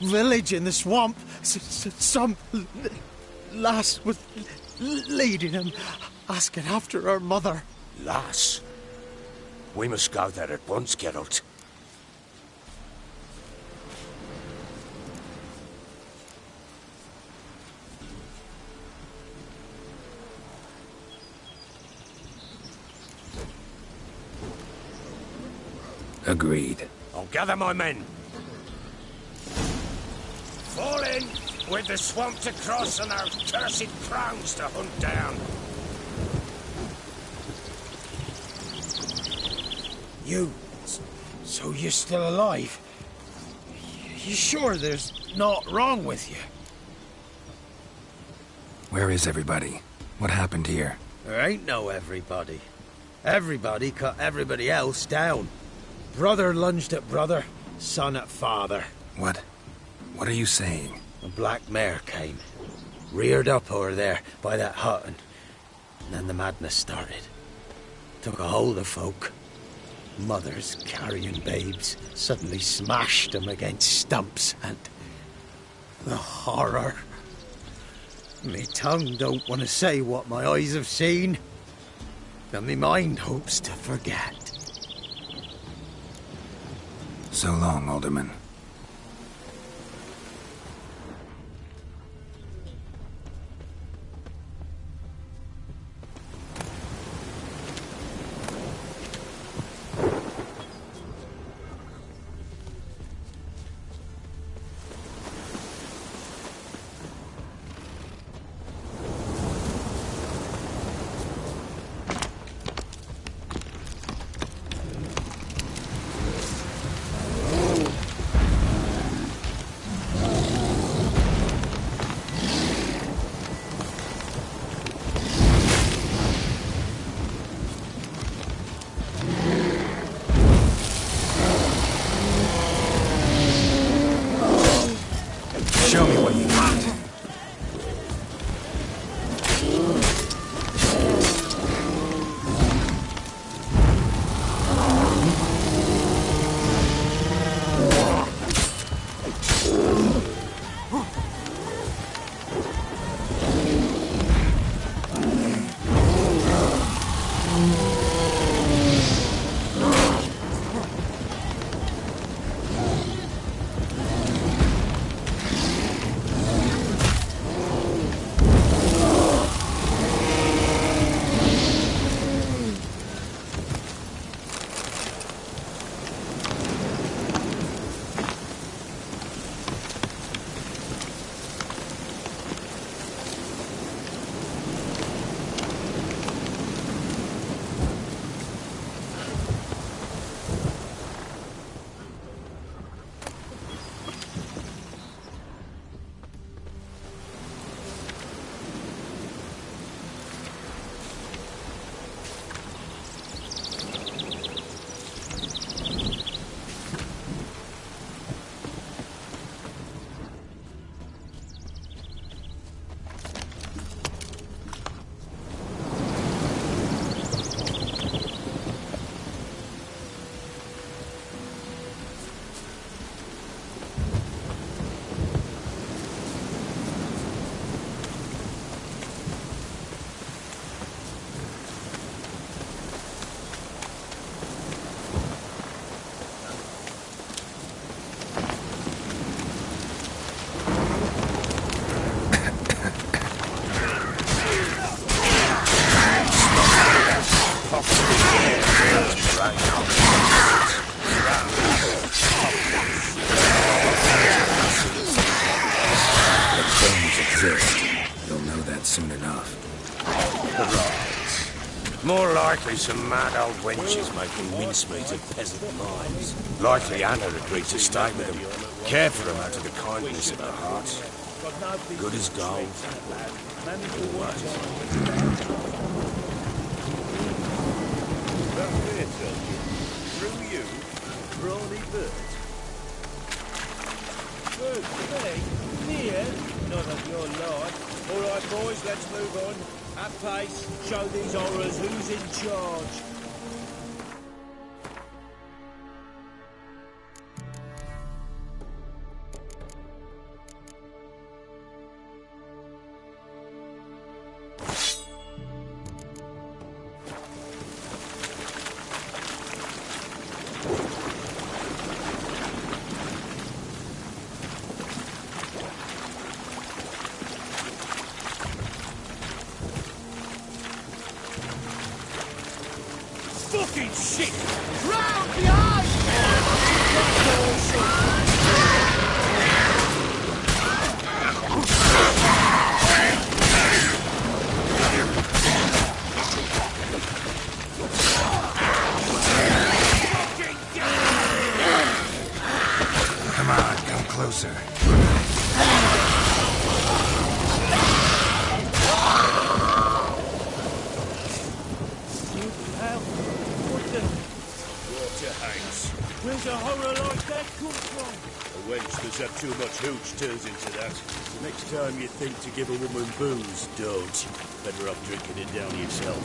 S6: village in the swamp. Some lass was leading them, asking after her mother.
S9: Lass? We must go there at once, Geralt.
S5: Agreed.
S9: I'll gather my men. Fall in with the swamp to cross and our cursed crowns to hunt down.
S6: You... so you're still alive? You sure there's naught wrong with you?
S5: Where is everybody? What happened here?
S6: There ain't no everybody. Everybody cut everybody else down. Brother lunged at brother, son at father.
S5: What are you saying?
S6: A black mare came, reared up over there by that hut, and then the madness started. Took a hold of folk. Mothers carrying babes suddenly smashed them against stumps, and the horror. Me tongue don't want to say what my eyes have seen, and me mind hopes to forget.
S5: So long, Alderman.
S9: More likely some mad old wenches making mincemeat of peasant minds. Likely Anna agreed to stay with them, care for them out of the kindness of her heart. Good as gold. Always.
S14: Through you, brawny bird. Good, me? Here? None of your lot. All right, boys, let's move on. At pace, show these horrors who's in charge. Fucking shit! Round behind!
S5: Come on, come closer.
S14: Where's a horror like that come from? A wench that's had too much hooch turns into that. Next time you think to give a woman booze, don't. Better off drinking it down yourself.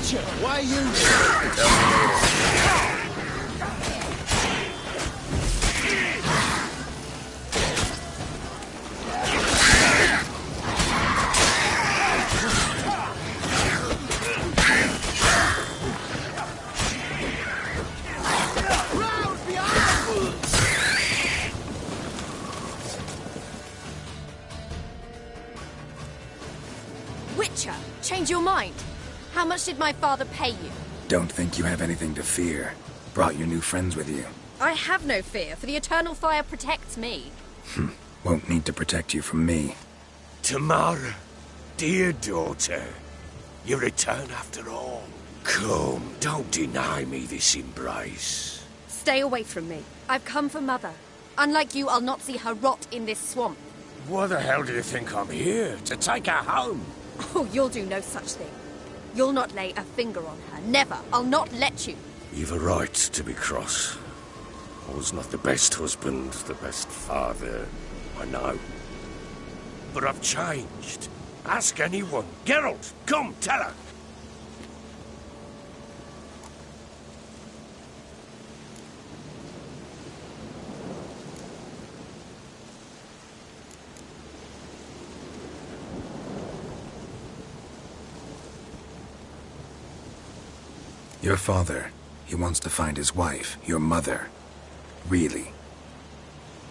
S13: Witcher, why are you
S11: Witcher, change your mind. How much did my father pay you?
S5: Don't think you have anything to fear. Brought your new friends with you.
S11: I have no fear, for the eternal fire protects me.
S5: Won't need to protect you from me.
S9: Tamara, dear daughter, you return after all. Come, don't deny me this embrace.
S11: Stay away from me. I've come for Mother. Unlike you, I'll not see her rot in this swamp.
S9: Why the hell do you think I'm here? To take her home?
S11: Oh, you'll do no such thing. You'll not lay a finger on her. Never. I'll not let you.
S9: You've a right to be cross. I was not the best husband, the best father, I know. But I've changed. Ask anyone. Geralt, come, tell her.
S5: Your father, he wants to find his wife, your mother. Really?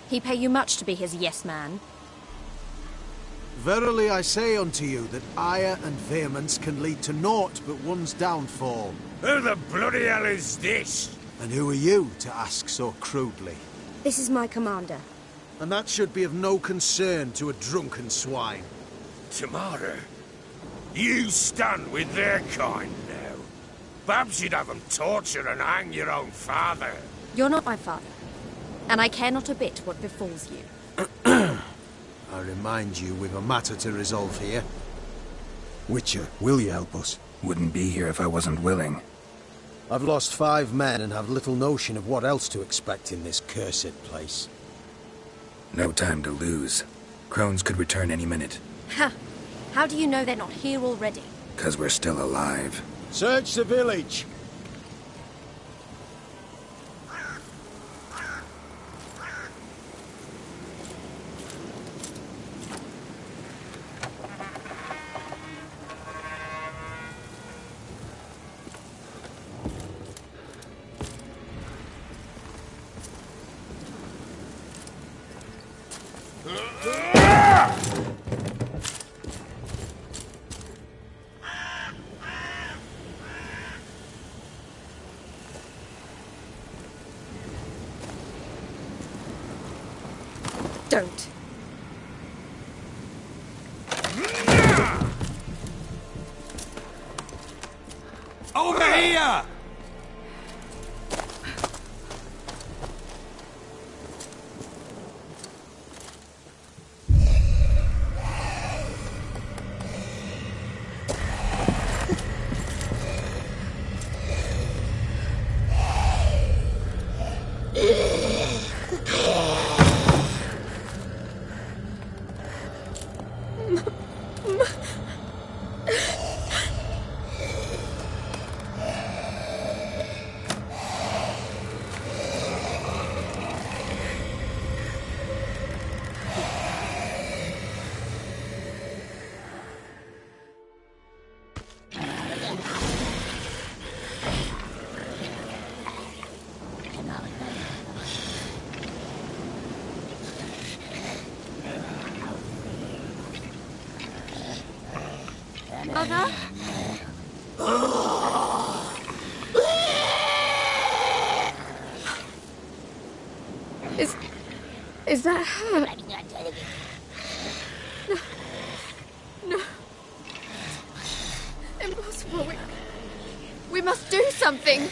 S11: He pay you much to be his yes man.
S13: Verily I say unto you that ire and vehemence can lead to naught but one's downfall.
S9: Who the bloody hell is this?
S13: And who are you to ask so crudely?
S11: This is my commander.
S13: And that should be of no concern to a drunken swine.
S9: Tamara, you stand with their kind now. Perhaps you'd have them torture and hang your own father.
S11: You're not my father, and I care not a bit what befalls you.
S13: I remind you, we've a matter to resolve here. Witcher, will you help us?
S5: Wouldn't be here if I wasn't willing.
S13: I've lost 5 men and have little notion of what else to expect in this cursed place.
S5: No time to lose. Crones could return any minute.
S11: Ha! How do you know they're not here already?
S5: 'Cause we're still alive.
S13: Search the village!
S11: Don't.
S9: Over here!
S11: Mother? Is that her? No. No. Impossible. We must do something.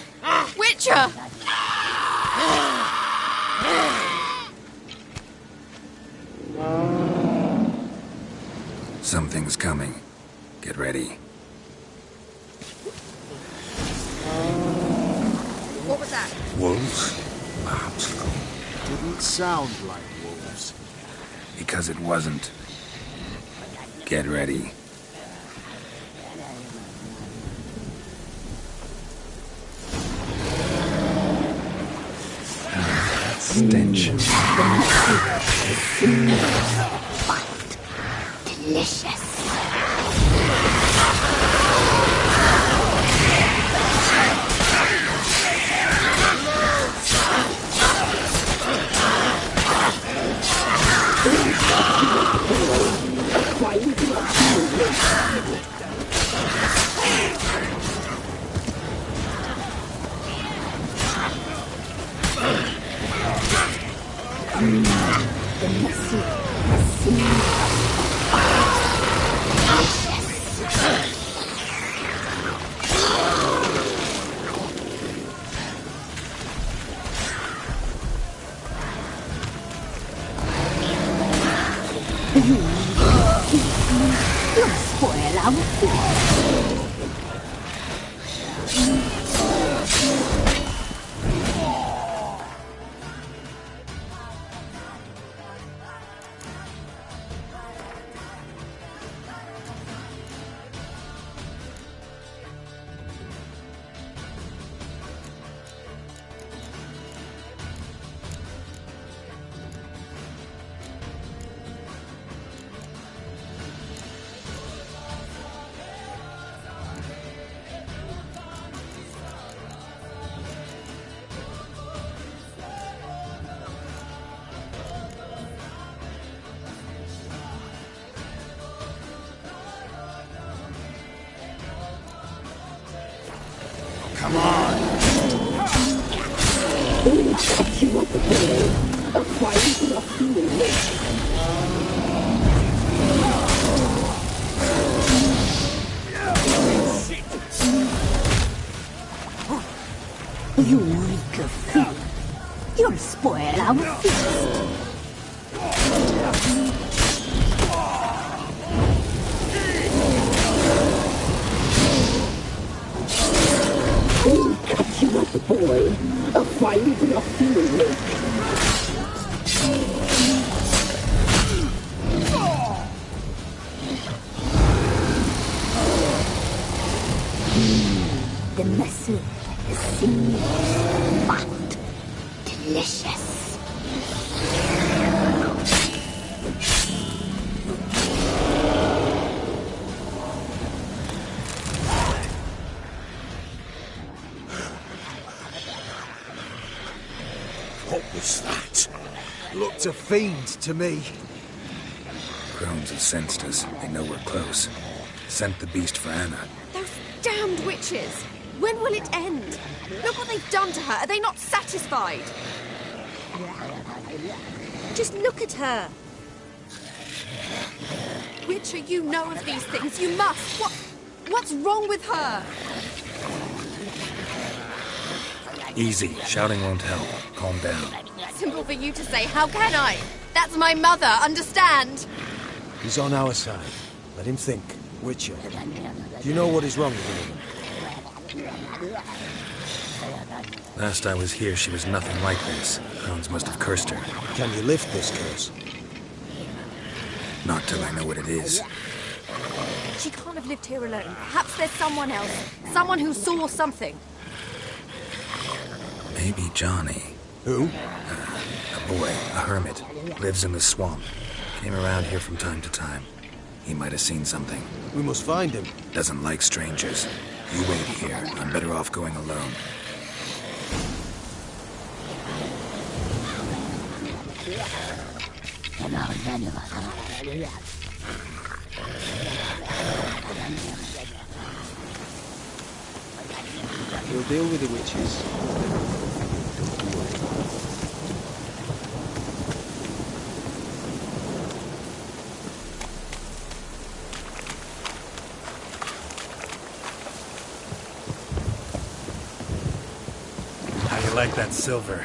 S11: Witcher!
S5: Something's coming. Get ready.
S11: What was that?
S9: Wolves? Perhaps.
S13: Didn't sound like wolves.
S5: Because it wasn't. Get ready.
S3: stench.
S4: Delicious. You'll spoil our food.
S5: Come on!
S4: You reek of food. You'll spoil our feast.
S7: We'll cut you up, boy. A fine enough you make.
S4: The muscle is seamless, but delicious.
S14: What was that?
S13: Looked a fiend to me.
S5: Crones have sensed us. They know we're close. Sent the beast for Anna.
S11: Those damned witches! When will it end? Look what they've done to her. Are they not satisfied? Just look at her. Witcher, you know of these things. You must. What's wrong with her?
S5: Easy. Shouting won't help. Calm down.
S11: Simple for you to say. How can I? That's my mother. Understand?
S13: He's on our side. Let him think. Witcher, do you know what is wrong with him?
S5: Last I was here, she was nothing like this. Crones must have cursed her.
S13: Can you lift this curse?
S5: Not till I know what it is.
S11: She can't have lived here alone. Perhaps there's someone else. Someone who saw something.
S5: Maybe Johnny.
S13: Who?
S5: A boy, a hermit. Lives in the swamp. Came around here from time to time. He might have seen something.
S13: We must find him.
S5: Doesn't like strangers. You wait here. I'm better off going alone.
S13: We'll deal with the witches.
S5: How you like that silver?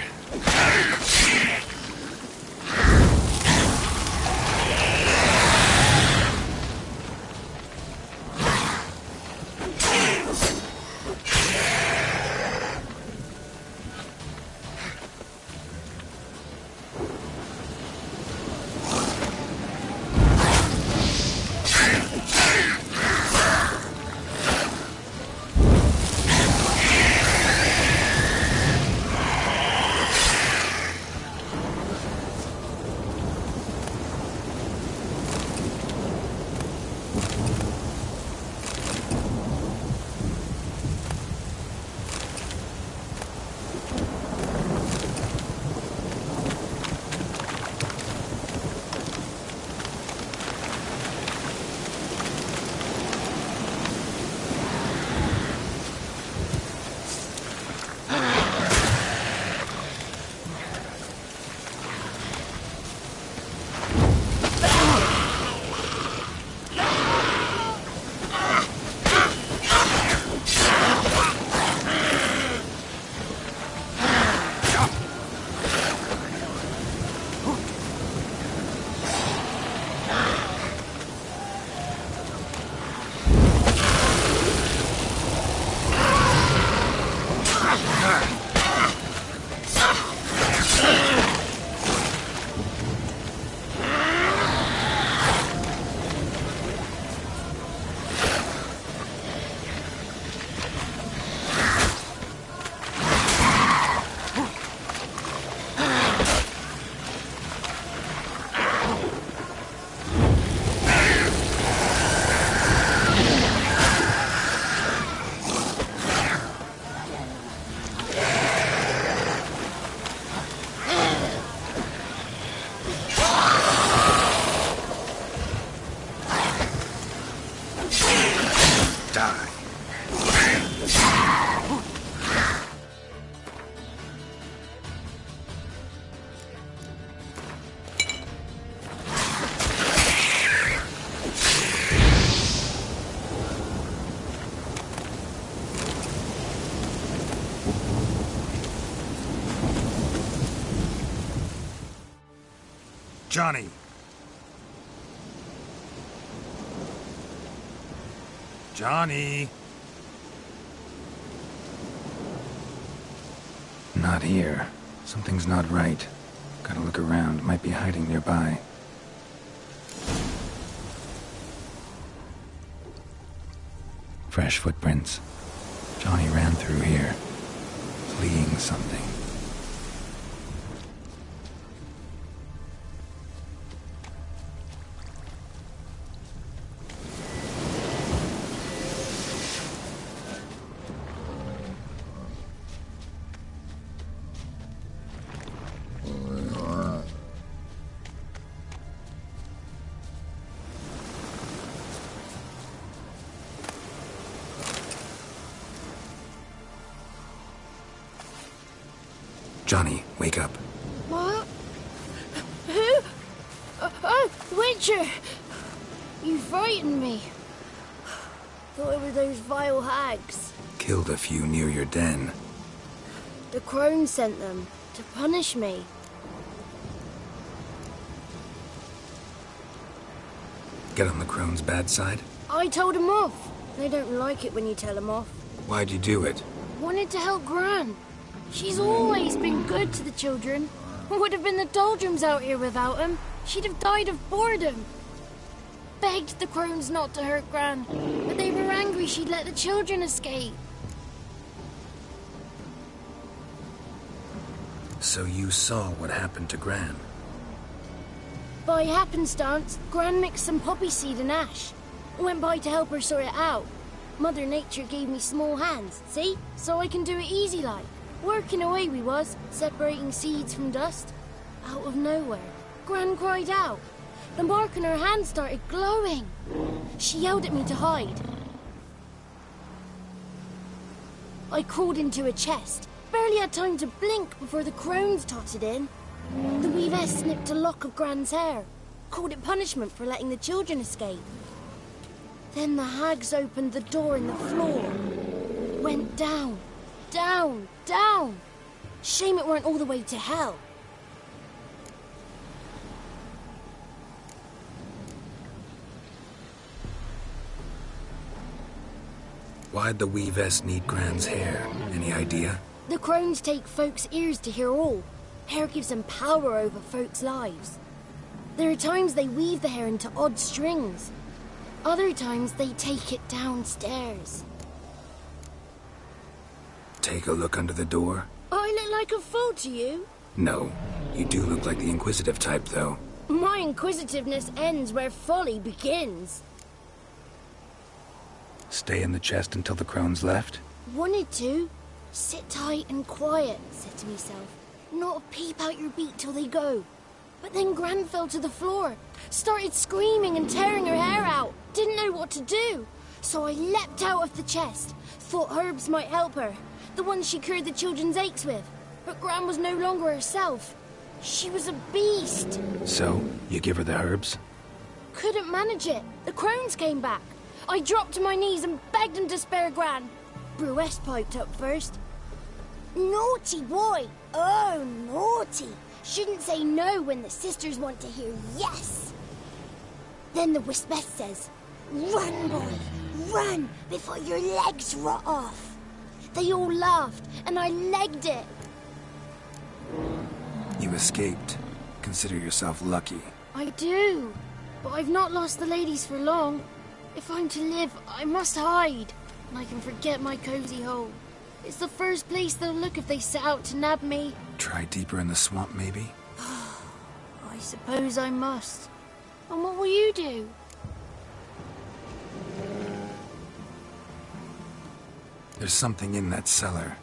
S5: die. Johnny! Johnny!
S3: Not here. Something's not right. Gotta look around. Might be hiding nearby. Fresh footprints. Johnny ran through here, fleeing something.
S5: Johnny, wake up.
S15: What? Who? Oh, Witcher! You frightened me. Thought it were those vile hags.
S5: Killed a few near your den.
S15: The crone sent them to punish me.
S5: Get on the crone's bad side?
S15: I told them off. They don't like it when you tell them off.
S5: Why'd you do it?
S15: Wanted to help Gran. She's always been good to the children. Would have been the doldrums out here without him. She'd have died of boredom. Begged the crones not to hurt Gran, but they were angry she'd let the children escape.
S5: So you saw what happened to Gran?
S15: By happenstance, Gran mixed some poppy seed and ash. Went by to help her sort it out. Mother Nature gave me small hands, see? So I can do it easy like. Working away we was, separating seeds from dust. Out of nowhere, Gran cried out. The mark on her hand started glowing. She yelled at me to hide. I crawled into a chest. Barely had time to blink before the crones totted in. The weavess snipped a lock of Gran's hair. Called it punishment for letting the children escape. Then the hags opened the door in the floor. Went down. Down, down. Shame it weren't all the way to hell.
S5: Why'd the weavess need Gran's hair? Any idea?
S15: The crones take folks' ears to hear all. Hair gives them power over folks' lives. There are times they weave the hair into odd strings. Other times they take it downstairs.
S5: Take a look under the door?
S15: I look like a fool to you?
S5: No. You do look like the inquisitive type, though.
S15: My inquisitiveness ends where folly begins.
S3: Stay in the chest until the crones left?
S15: Wanted to. Sit tight and quiet, said to myself. Not a peep out your beat till they go. But then Gran fell to the floor. Started screaming and tearing her hair out. Didn't know what to do. So I leapt out of the chest. Thought herbs might help her. The ones she cured the children's aches with. But Gran was no longer herself. She was a beast.
S3: So, you give her the herbs?
S15: Couldn't manage it. The crones came back. I dropped to my knees and begged them to spare Gran. Bruess piped up first. Naughty boy. Oh, naughty. Shouldn't say no when the sisters want to hear yes. Then the Wispess says, run, boy, run before your legs rot off. They all laughed, and I legged it.
S5: You escaped. Consider yourself lucky.
S15: I do, but I've not lost the ladies for long. If I'm to live, I must hide, and I can forget my cozy hole. It's the first place they'll look if they set out to nab me.
S5: Try deeper in the swamp, maybe?
S15: I suppose I must. And what will you do?
S5: There's something in that cellar.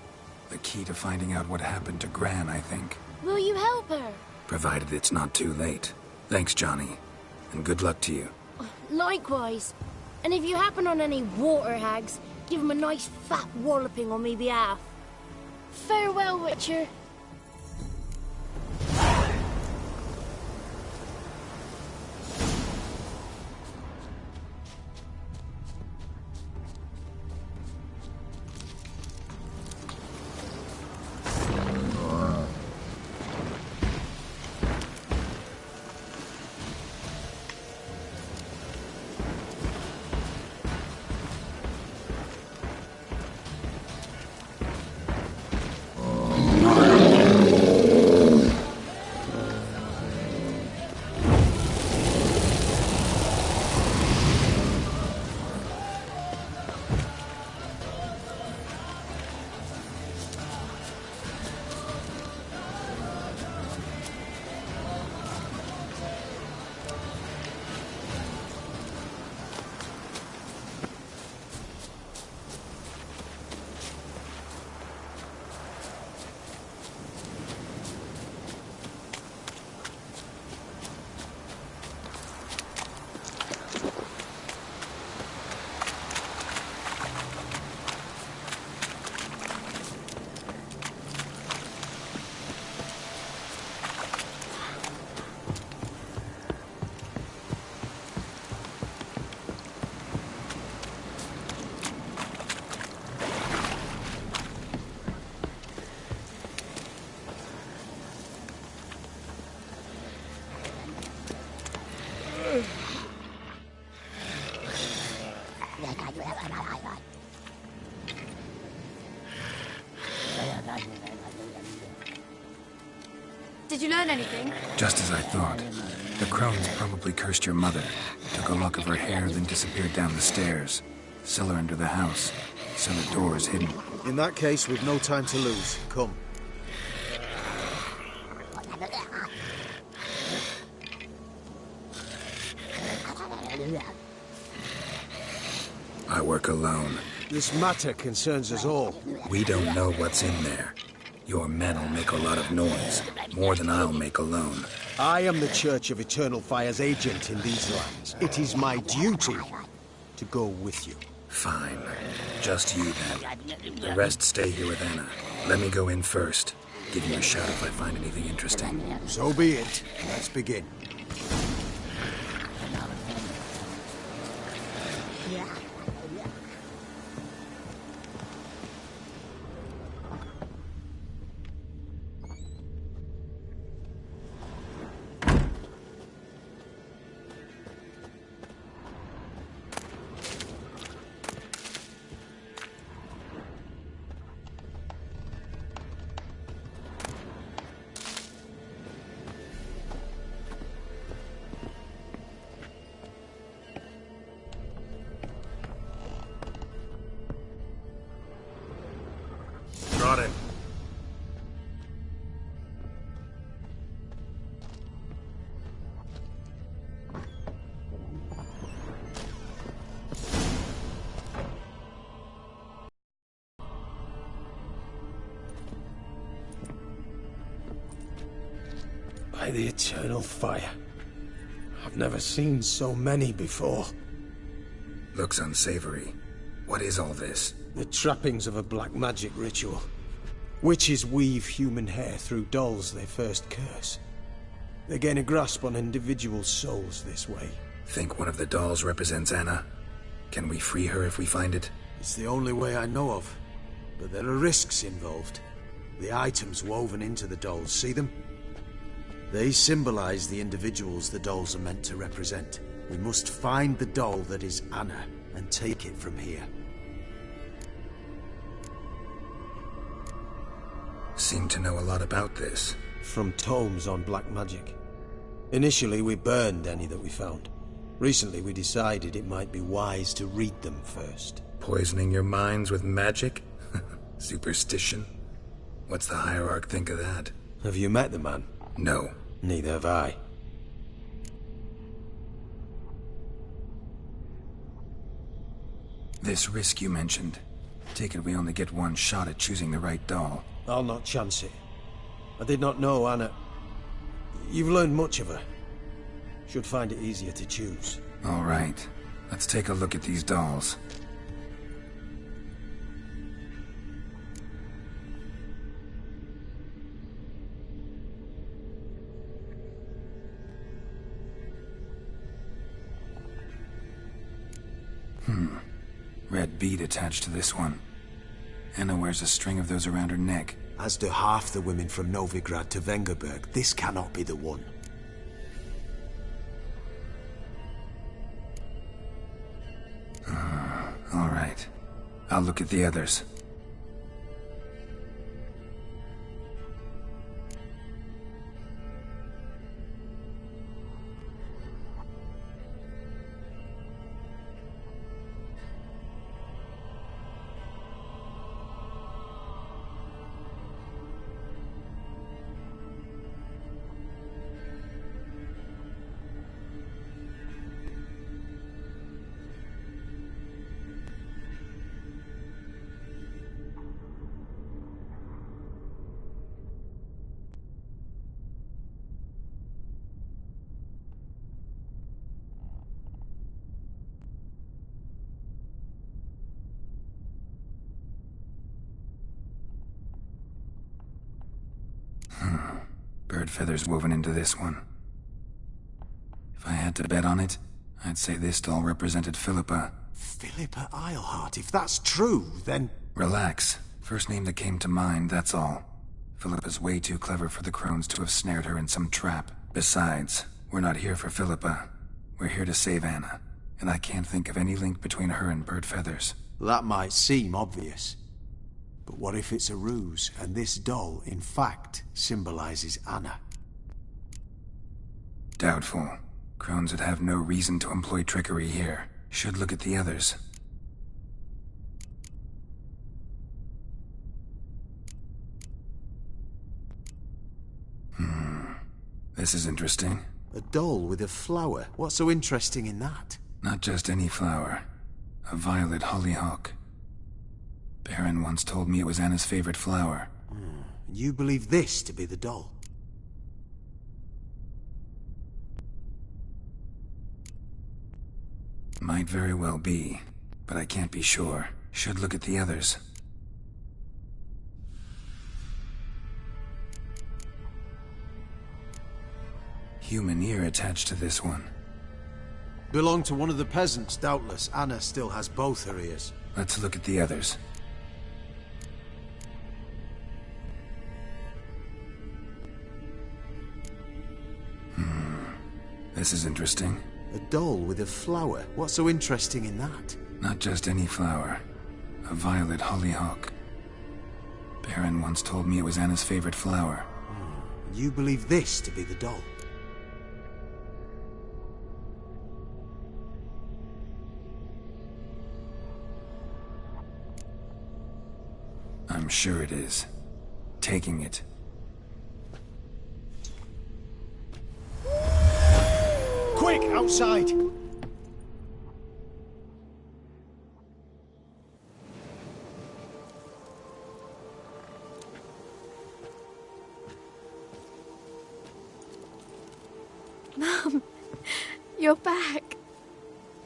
S5: The key to finding out what happened to Gran, I think.
S15: Will you help her?
S5: Provided it's not too late. Thanks, Johnny. And good luck to you.
S15: Likewise. And if you happen on any water hags, give 'em a nice fat walloping on me behalf. Farewell, Witcher.
S10: Did you learn anything?
S5: Just as I thought. The crones probably cursed your mother, took a lock of her hair, then disappeared down the stairs. Cellar under the house. Cellar doors hidden.
S13: In that case, we've no time to lose. Come.
S5: I work alone.
S13: This matter concerns us all.
S5: We don't know what's in there. Your men will make a lot of noise. More than I'll make alone.
S6: I am the Church of Eternal Fire's agent in these lands. It is my duty to go with you.
S5: Fine. Just you then. The rest stay here with Anna. Let me go in first. Give you a shout if I find anything interesting.
S13: So be it. Let's begin.
S5: Got it.
S6: By the Eternal Fire. I've never seen so many before.
S5: Looks unsavory. What is all this?
S6: The trappings of a black magic ritual. Witches weave human hair through dolls they first curse. They gain a grasp on individual souls this way.
S5: Think one of the dolls represents Anna? Can we free her if we find it?
S13: It's the only way I know of. But there are risks involved. The items woven into the dolls, see them? They symbolize the individuals the dolls are meant to represent. We must find the doll that is Anna and take it from here.
S5: Seem to know a lot about this.
S6: From tomes on black magic. Initially, we burned any that we found. Recently, we decided it might be wise to read them first.
S5: Poisoning your minds with magic? Superstition? What's the hierarch think of that?
S6: Have you met the man?
S5: No.
S6: Neither have I.
S5: This risk you mentioned. Take it we only get one shot at choosing the right doll.
S6: I'll not chance it. I did not know Anna. You've learned much of her. Should find it easier to choose.
S5: All right. Let's take a look at these dolls. Red bead attached to this one. Anna wears a string of those around her neck.
S13: As do half the women from Novigrad to Vengerberg. This cannot be the one.
S5: All right. I'll look at the others. Bird feathers woven into this one. If I had to bet on it, I'd say this doll represented Philippa.
S13: Philippa Eilhart, if that's true, then...
S5: Relax. First name that came to mind, that's all. Philippa's way too clever for the crones to have snared her in some trap. Besides, we're not here for Philippa. We're here to save Anna, and I can't think of any link between her and bird feathers.
S13: That might seem obvious. But what if it's a ruse, and this doll, in fact, symbolizes Anna?
S5: Doubtful. Crones would have no reason to employ trickery here. Should look at the others. This is interesting.
S13: A doll with a flower? What's so interesting in that?
S5: Not just any flower. A violet hollyhock. Baron once told me it was Anna's favorite flower.
S13: You believe this to be the doll?
S5: Might very well be, but I can't be sure. Should look at the others. Human ear attached to this one.
S13: Belonged to one of the peasants, doubtless. Anna still has both her ears.
S5: Let's look at the others. This is interesting.
S13: A doll with a flower? What's so interesting in that?
S5: Not just any flower. A violet hollyhock. Baron once told me it was Anna's favorite flower.
S13: You believe this to be the doll?
S5: I'm sure it is. Taking it.
S6: Quick, outside!
S16: Mum, you're back.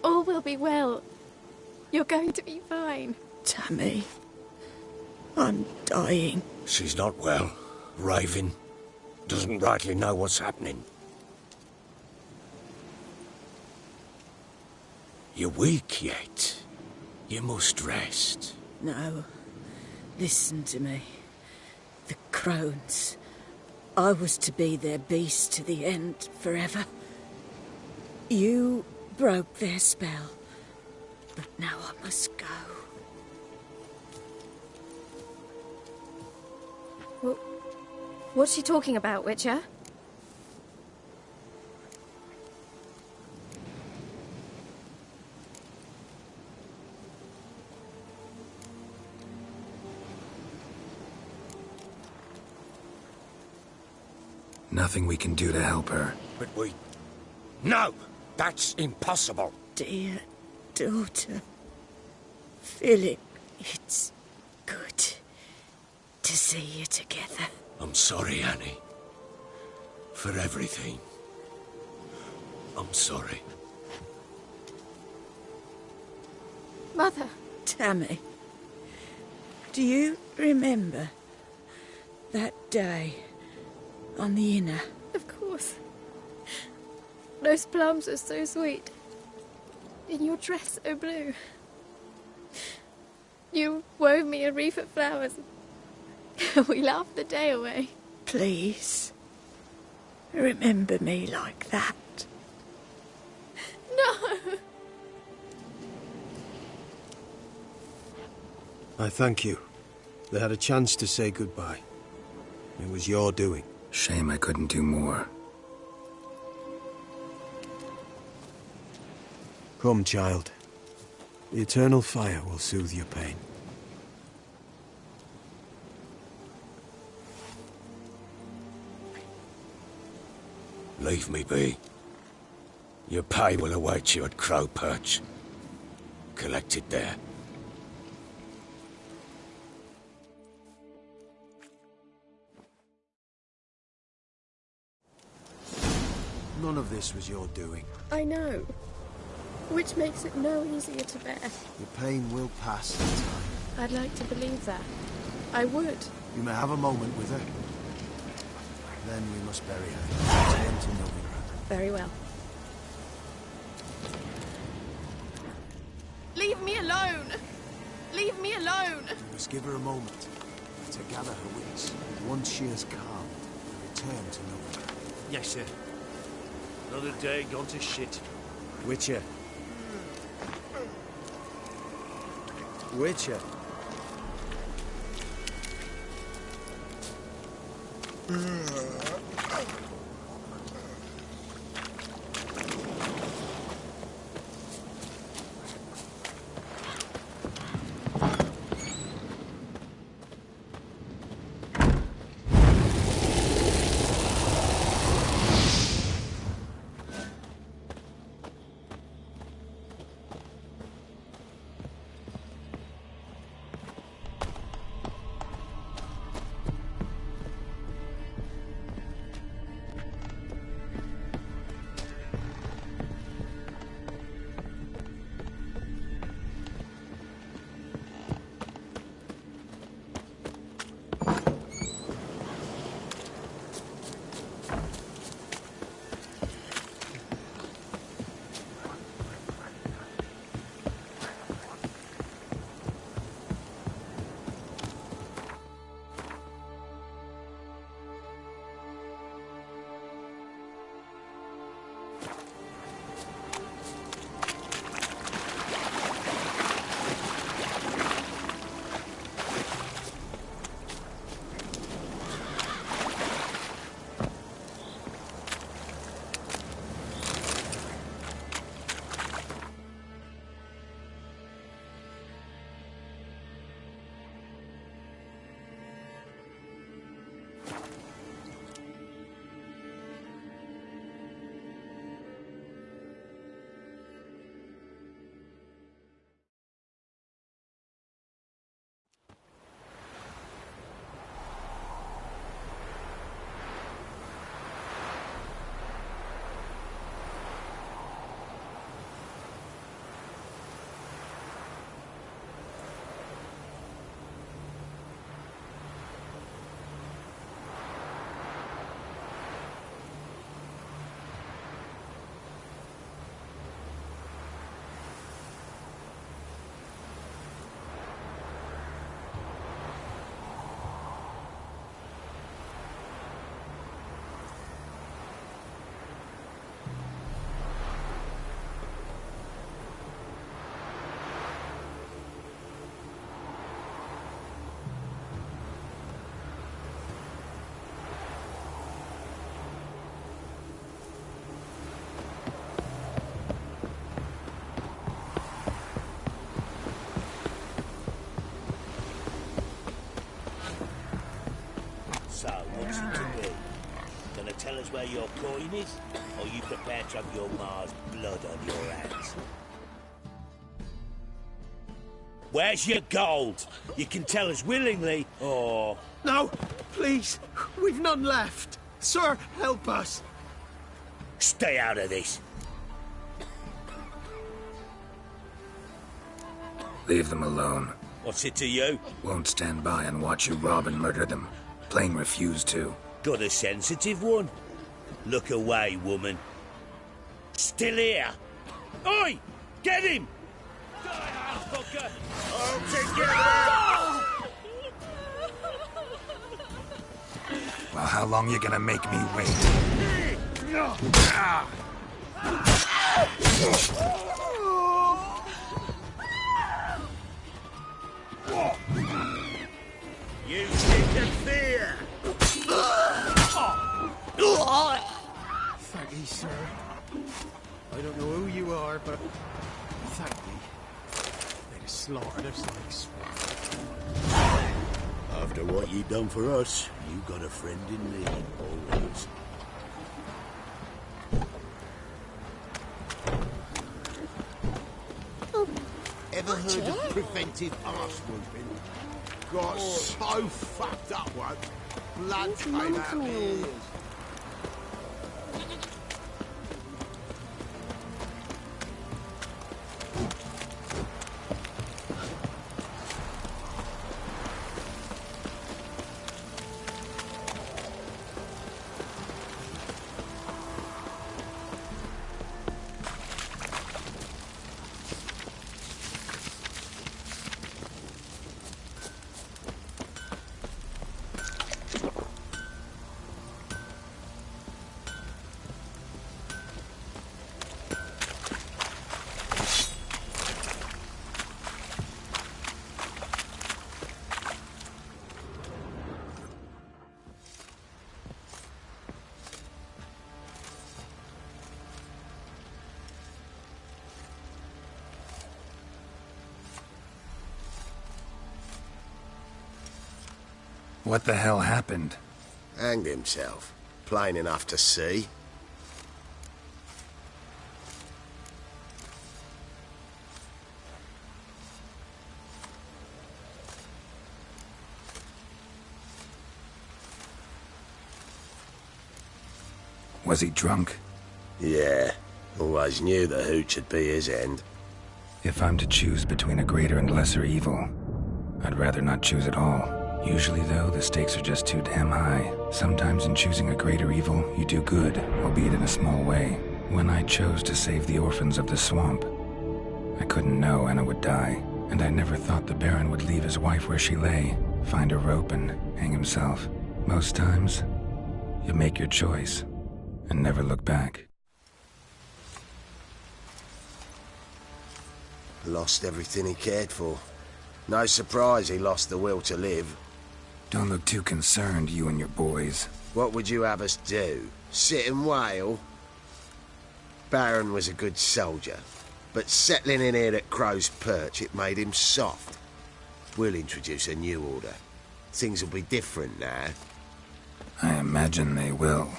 S16: All will be well. You're going to be fine.
S8: Tammy, I'm dying.
S9: She's not well. Raving. Doesn't rightly know what's happening. You're weak yet. You must rest.
S8: No. Listen to me. The crones. I was to be their beast to the end, forever. You broke their spell. But now I must go.
S10: What's she talking about, Witcher?
S5: Nothing we can do to help her.
S9: But we... No! That's impossible!
S8: Dear daughter, Philip, it's good to see you together.
S9: I'm sorry, Annie. For everything. I'm sorry.
S16: Mother.
S8: Tammy, do you remember that day on the Inner?
S16: Of course. Those plums are so sweet. In your dress so blue. You wove me a wreath of flowers. We laughed the day away.
S8: Please, remember me like that.
S16: No!
S6: I thank you. They had a chance to say goodbye. It was your doing.
S5: Shame I couldn't do more.
S6: Come, child. The eternal fire will soothe your pain.
S9: Leave me be. Your pay will await you at Crow Perch. Collect it there.
S6: None of this was your doing.
S16: I know. Which makes it no easier to bear.
S6: Your pain will pass in time.
S16: I'd like to believe that. I would.
S6: You may have a moment with her. Then we must bury her. Return to Novigrad.
S16: Very well. Leave me alone! Leave me alone!
S6: We must give her a moment to gather her wits. Once she has calmed, return to Novigrad.
S14: Yes, sir. Another day gone to shit.
S6: Witcher. Witcher.
S14: So, what's it to be? Gonna tell us where your coin is? Or you prepared to have your Ma's blood on your hands? Where's your gold? You can tell us willingly, or...
S6: No, please. We've none left. Sir, help us.
S14: Stay out of this.
S5: Leave them alone.
S14: What's it to you?
S5: Won't stand by and watch you rob and murder them. Plain refuse to.
S14: Got a sensitive one? Look away, woman. Still here? Oi! Get him! Die, ass-fucker! All together!
S5: Well, how long you gonna make me wait?
S14: You think of fear!
S17: Thank you, sir. I don't know who you are, but thank you. They'd have slaughtered us like swine.
S14: After what you done for us, you got a friend in me, always.
S18: Ever heard of preventive arse whooping? Got so fucked up once, blood came out my ears.
S5: What the hell happened?
S9: Hanged himself. Plain enough to see.
S5: Was he drunk?
S9: Yeah. Always knew the hooch would be his end.
S5: If I'm to choose between a greater and lesser evil, I'd rather not choose at all. Usually, though, the stakes are just too damn high. Sometimes in choosing a greater evil, you do good, albeit in a small way. When I chose to save the orphans of the swamp, I couldn't know Anna would die, and I never thought the Baron would leave his wife where she lay, find a rope and hang himself. Most times, you make your choice and never look back.
S9: Lost everything he cared for. No surprise he lost the will to live.
S5: Don't look too concerned, you and your boys.
S9: What would you have us do? Sit and wail? Baron was a good soldier, but settling in here at Crow's Perch, it made him soft. We'll introduce a new order. Things will be different now.
S5: I imagine they will.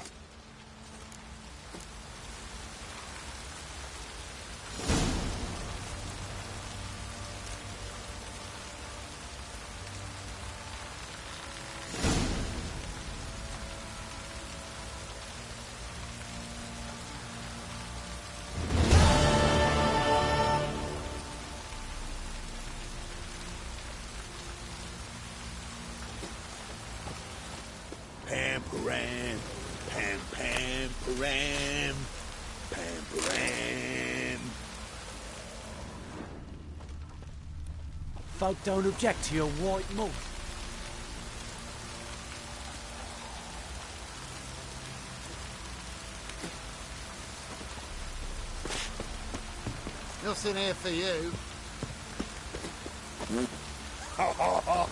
S14: Pam-param, pam-pam-param, pam-param.
S17: Folk don't object to your white mug.
S18: Nothing here for you.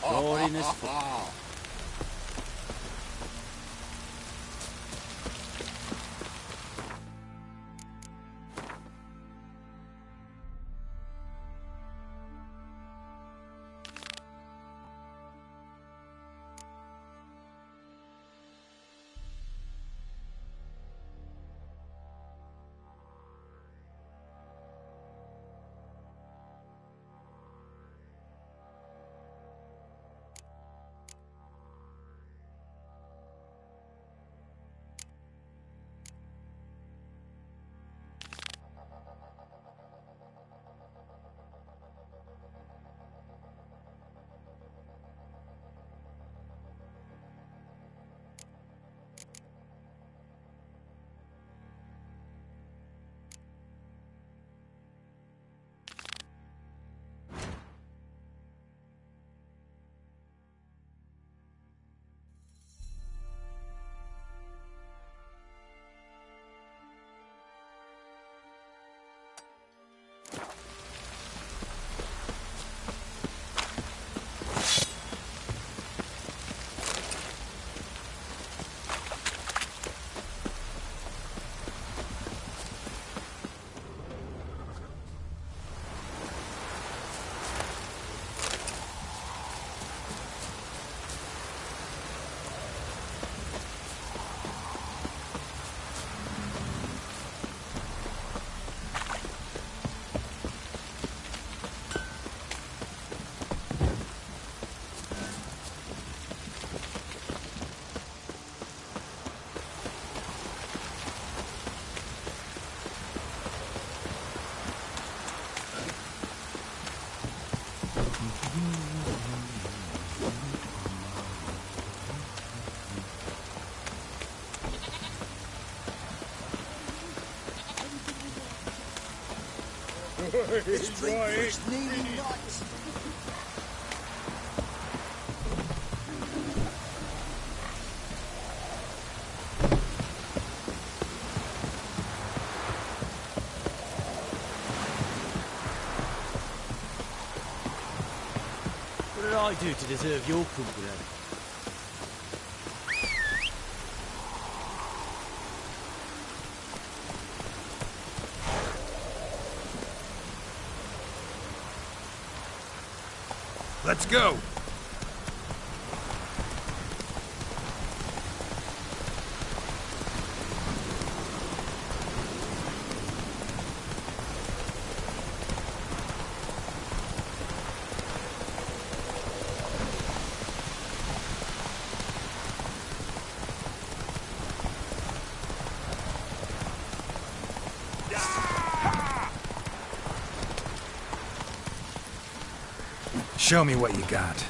S17: God in his foot.
S18: This drink first nearly nuts.
S17: What did I do to deserve your company?
S5: Let's go! Show me what you got.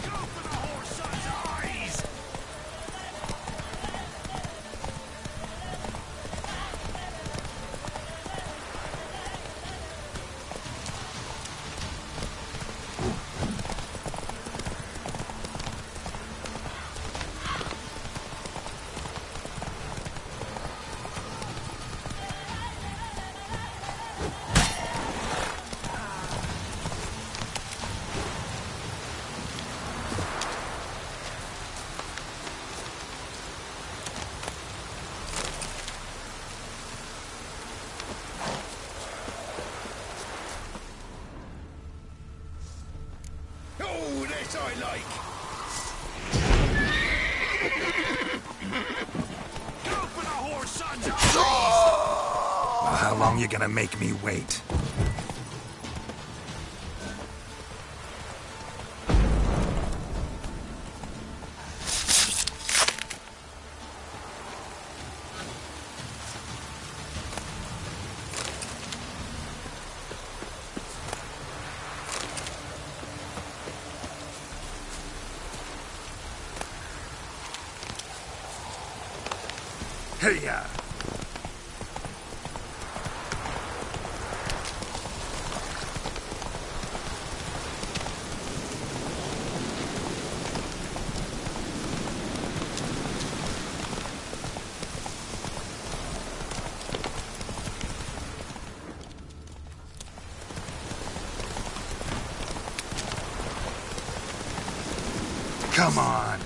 S14: Oh, this I like! Go for the horse, son's eyes!
S5: Well, how long you gonna make me wait? Hey-ya! Come on!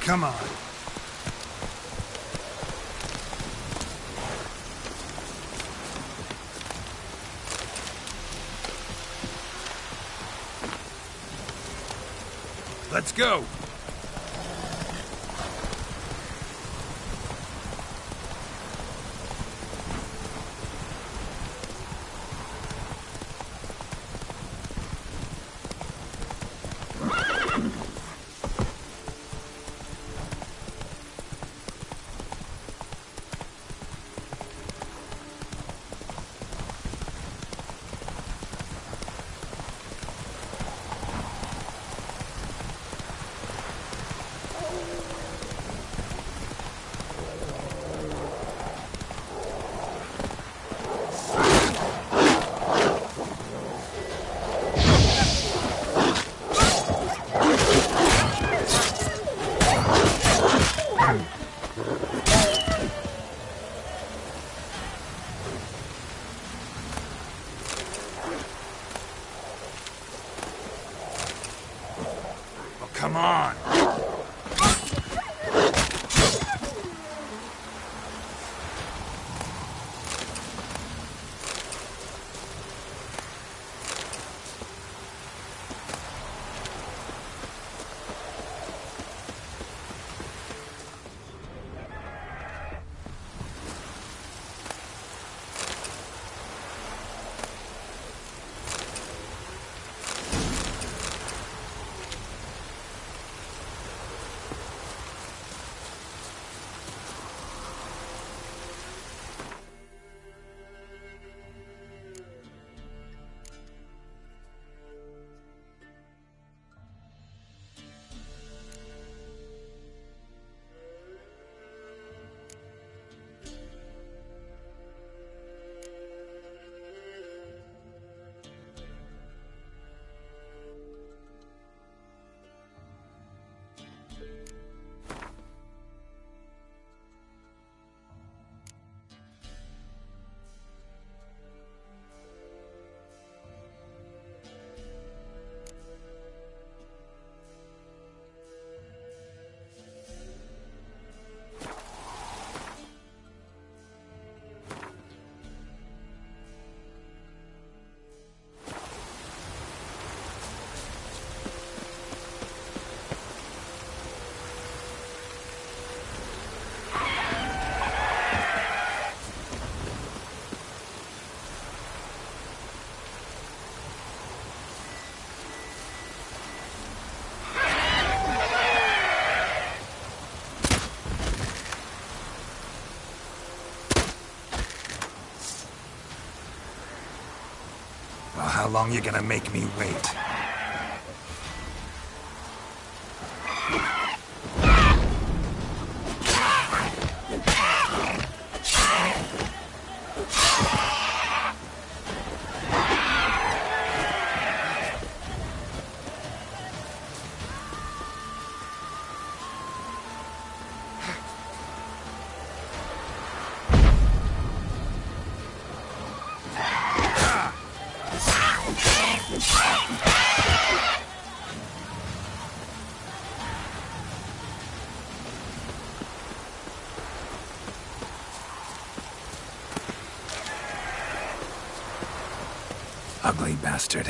S5: Come on. Let's go. Come on! Well, how long you gonna make me wait? Ugly bastard.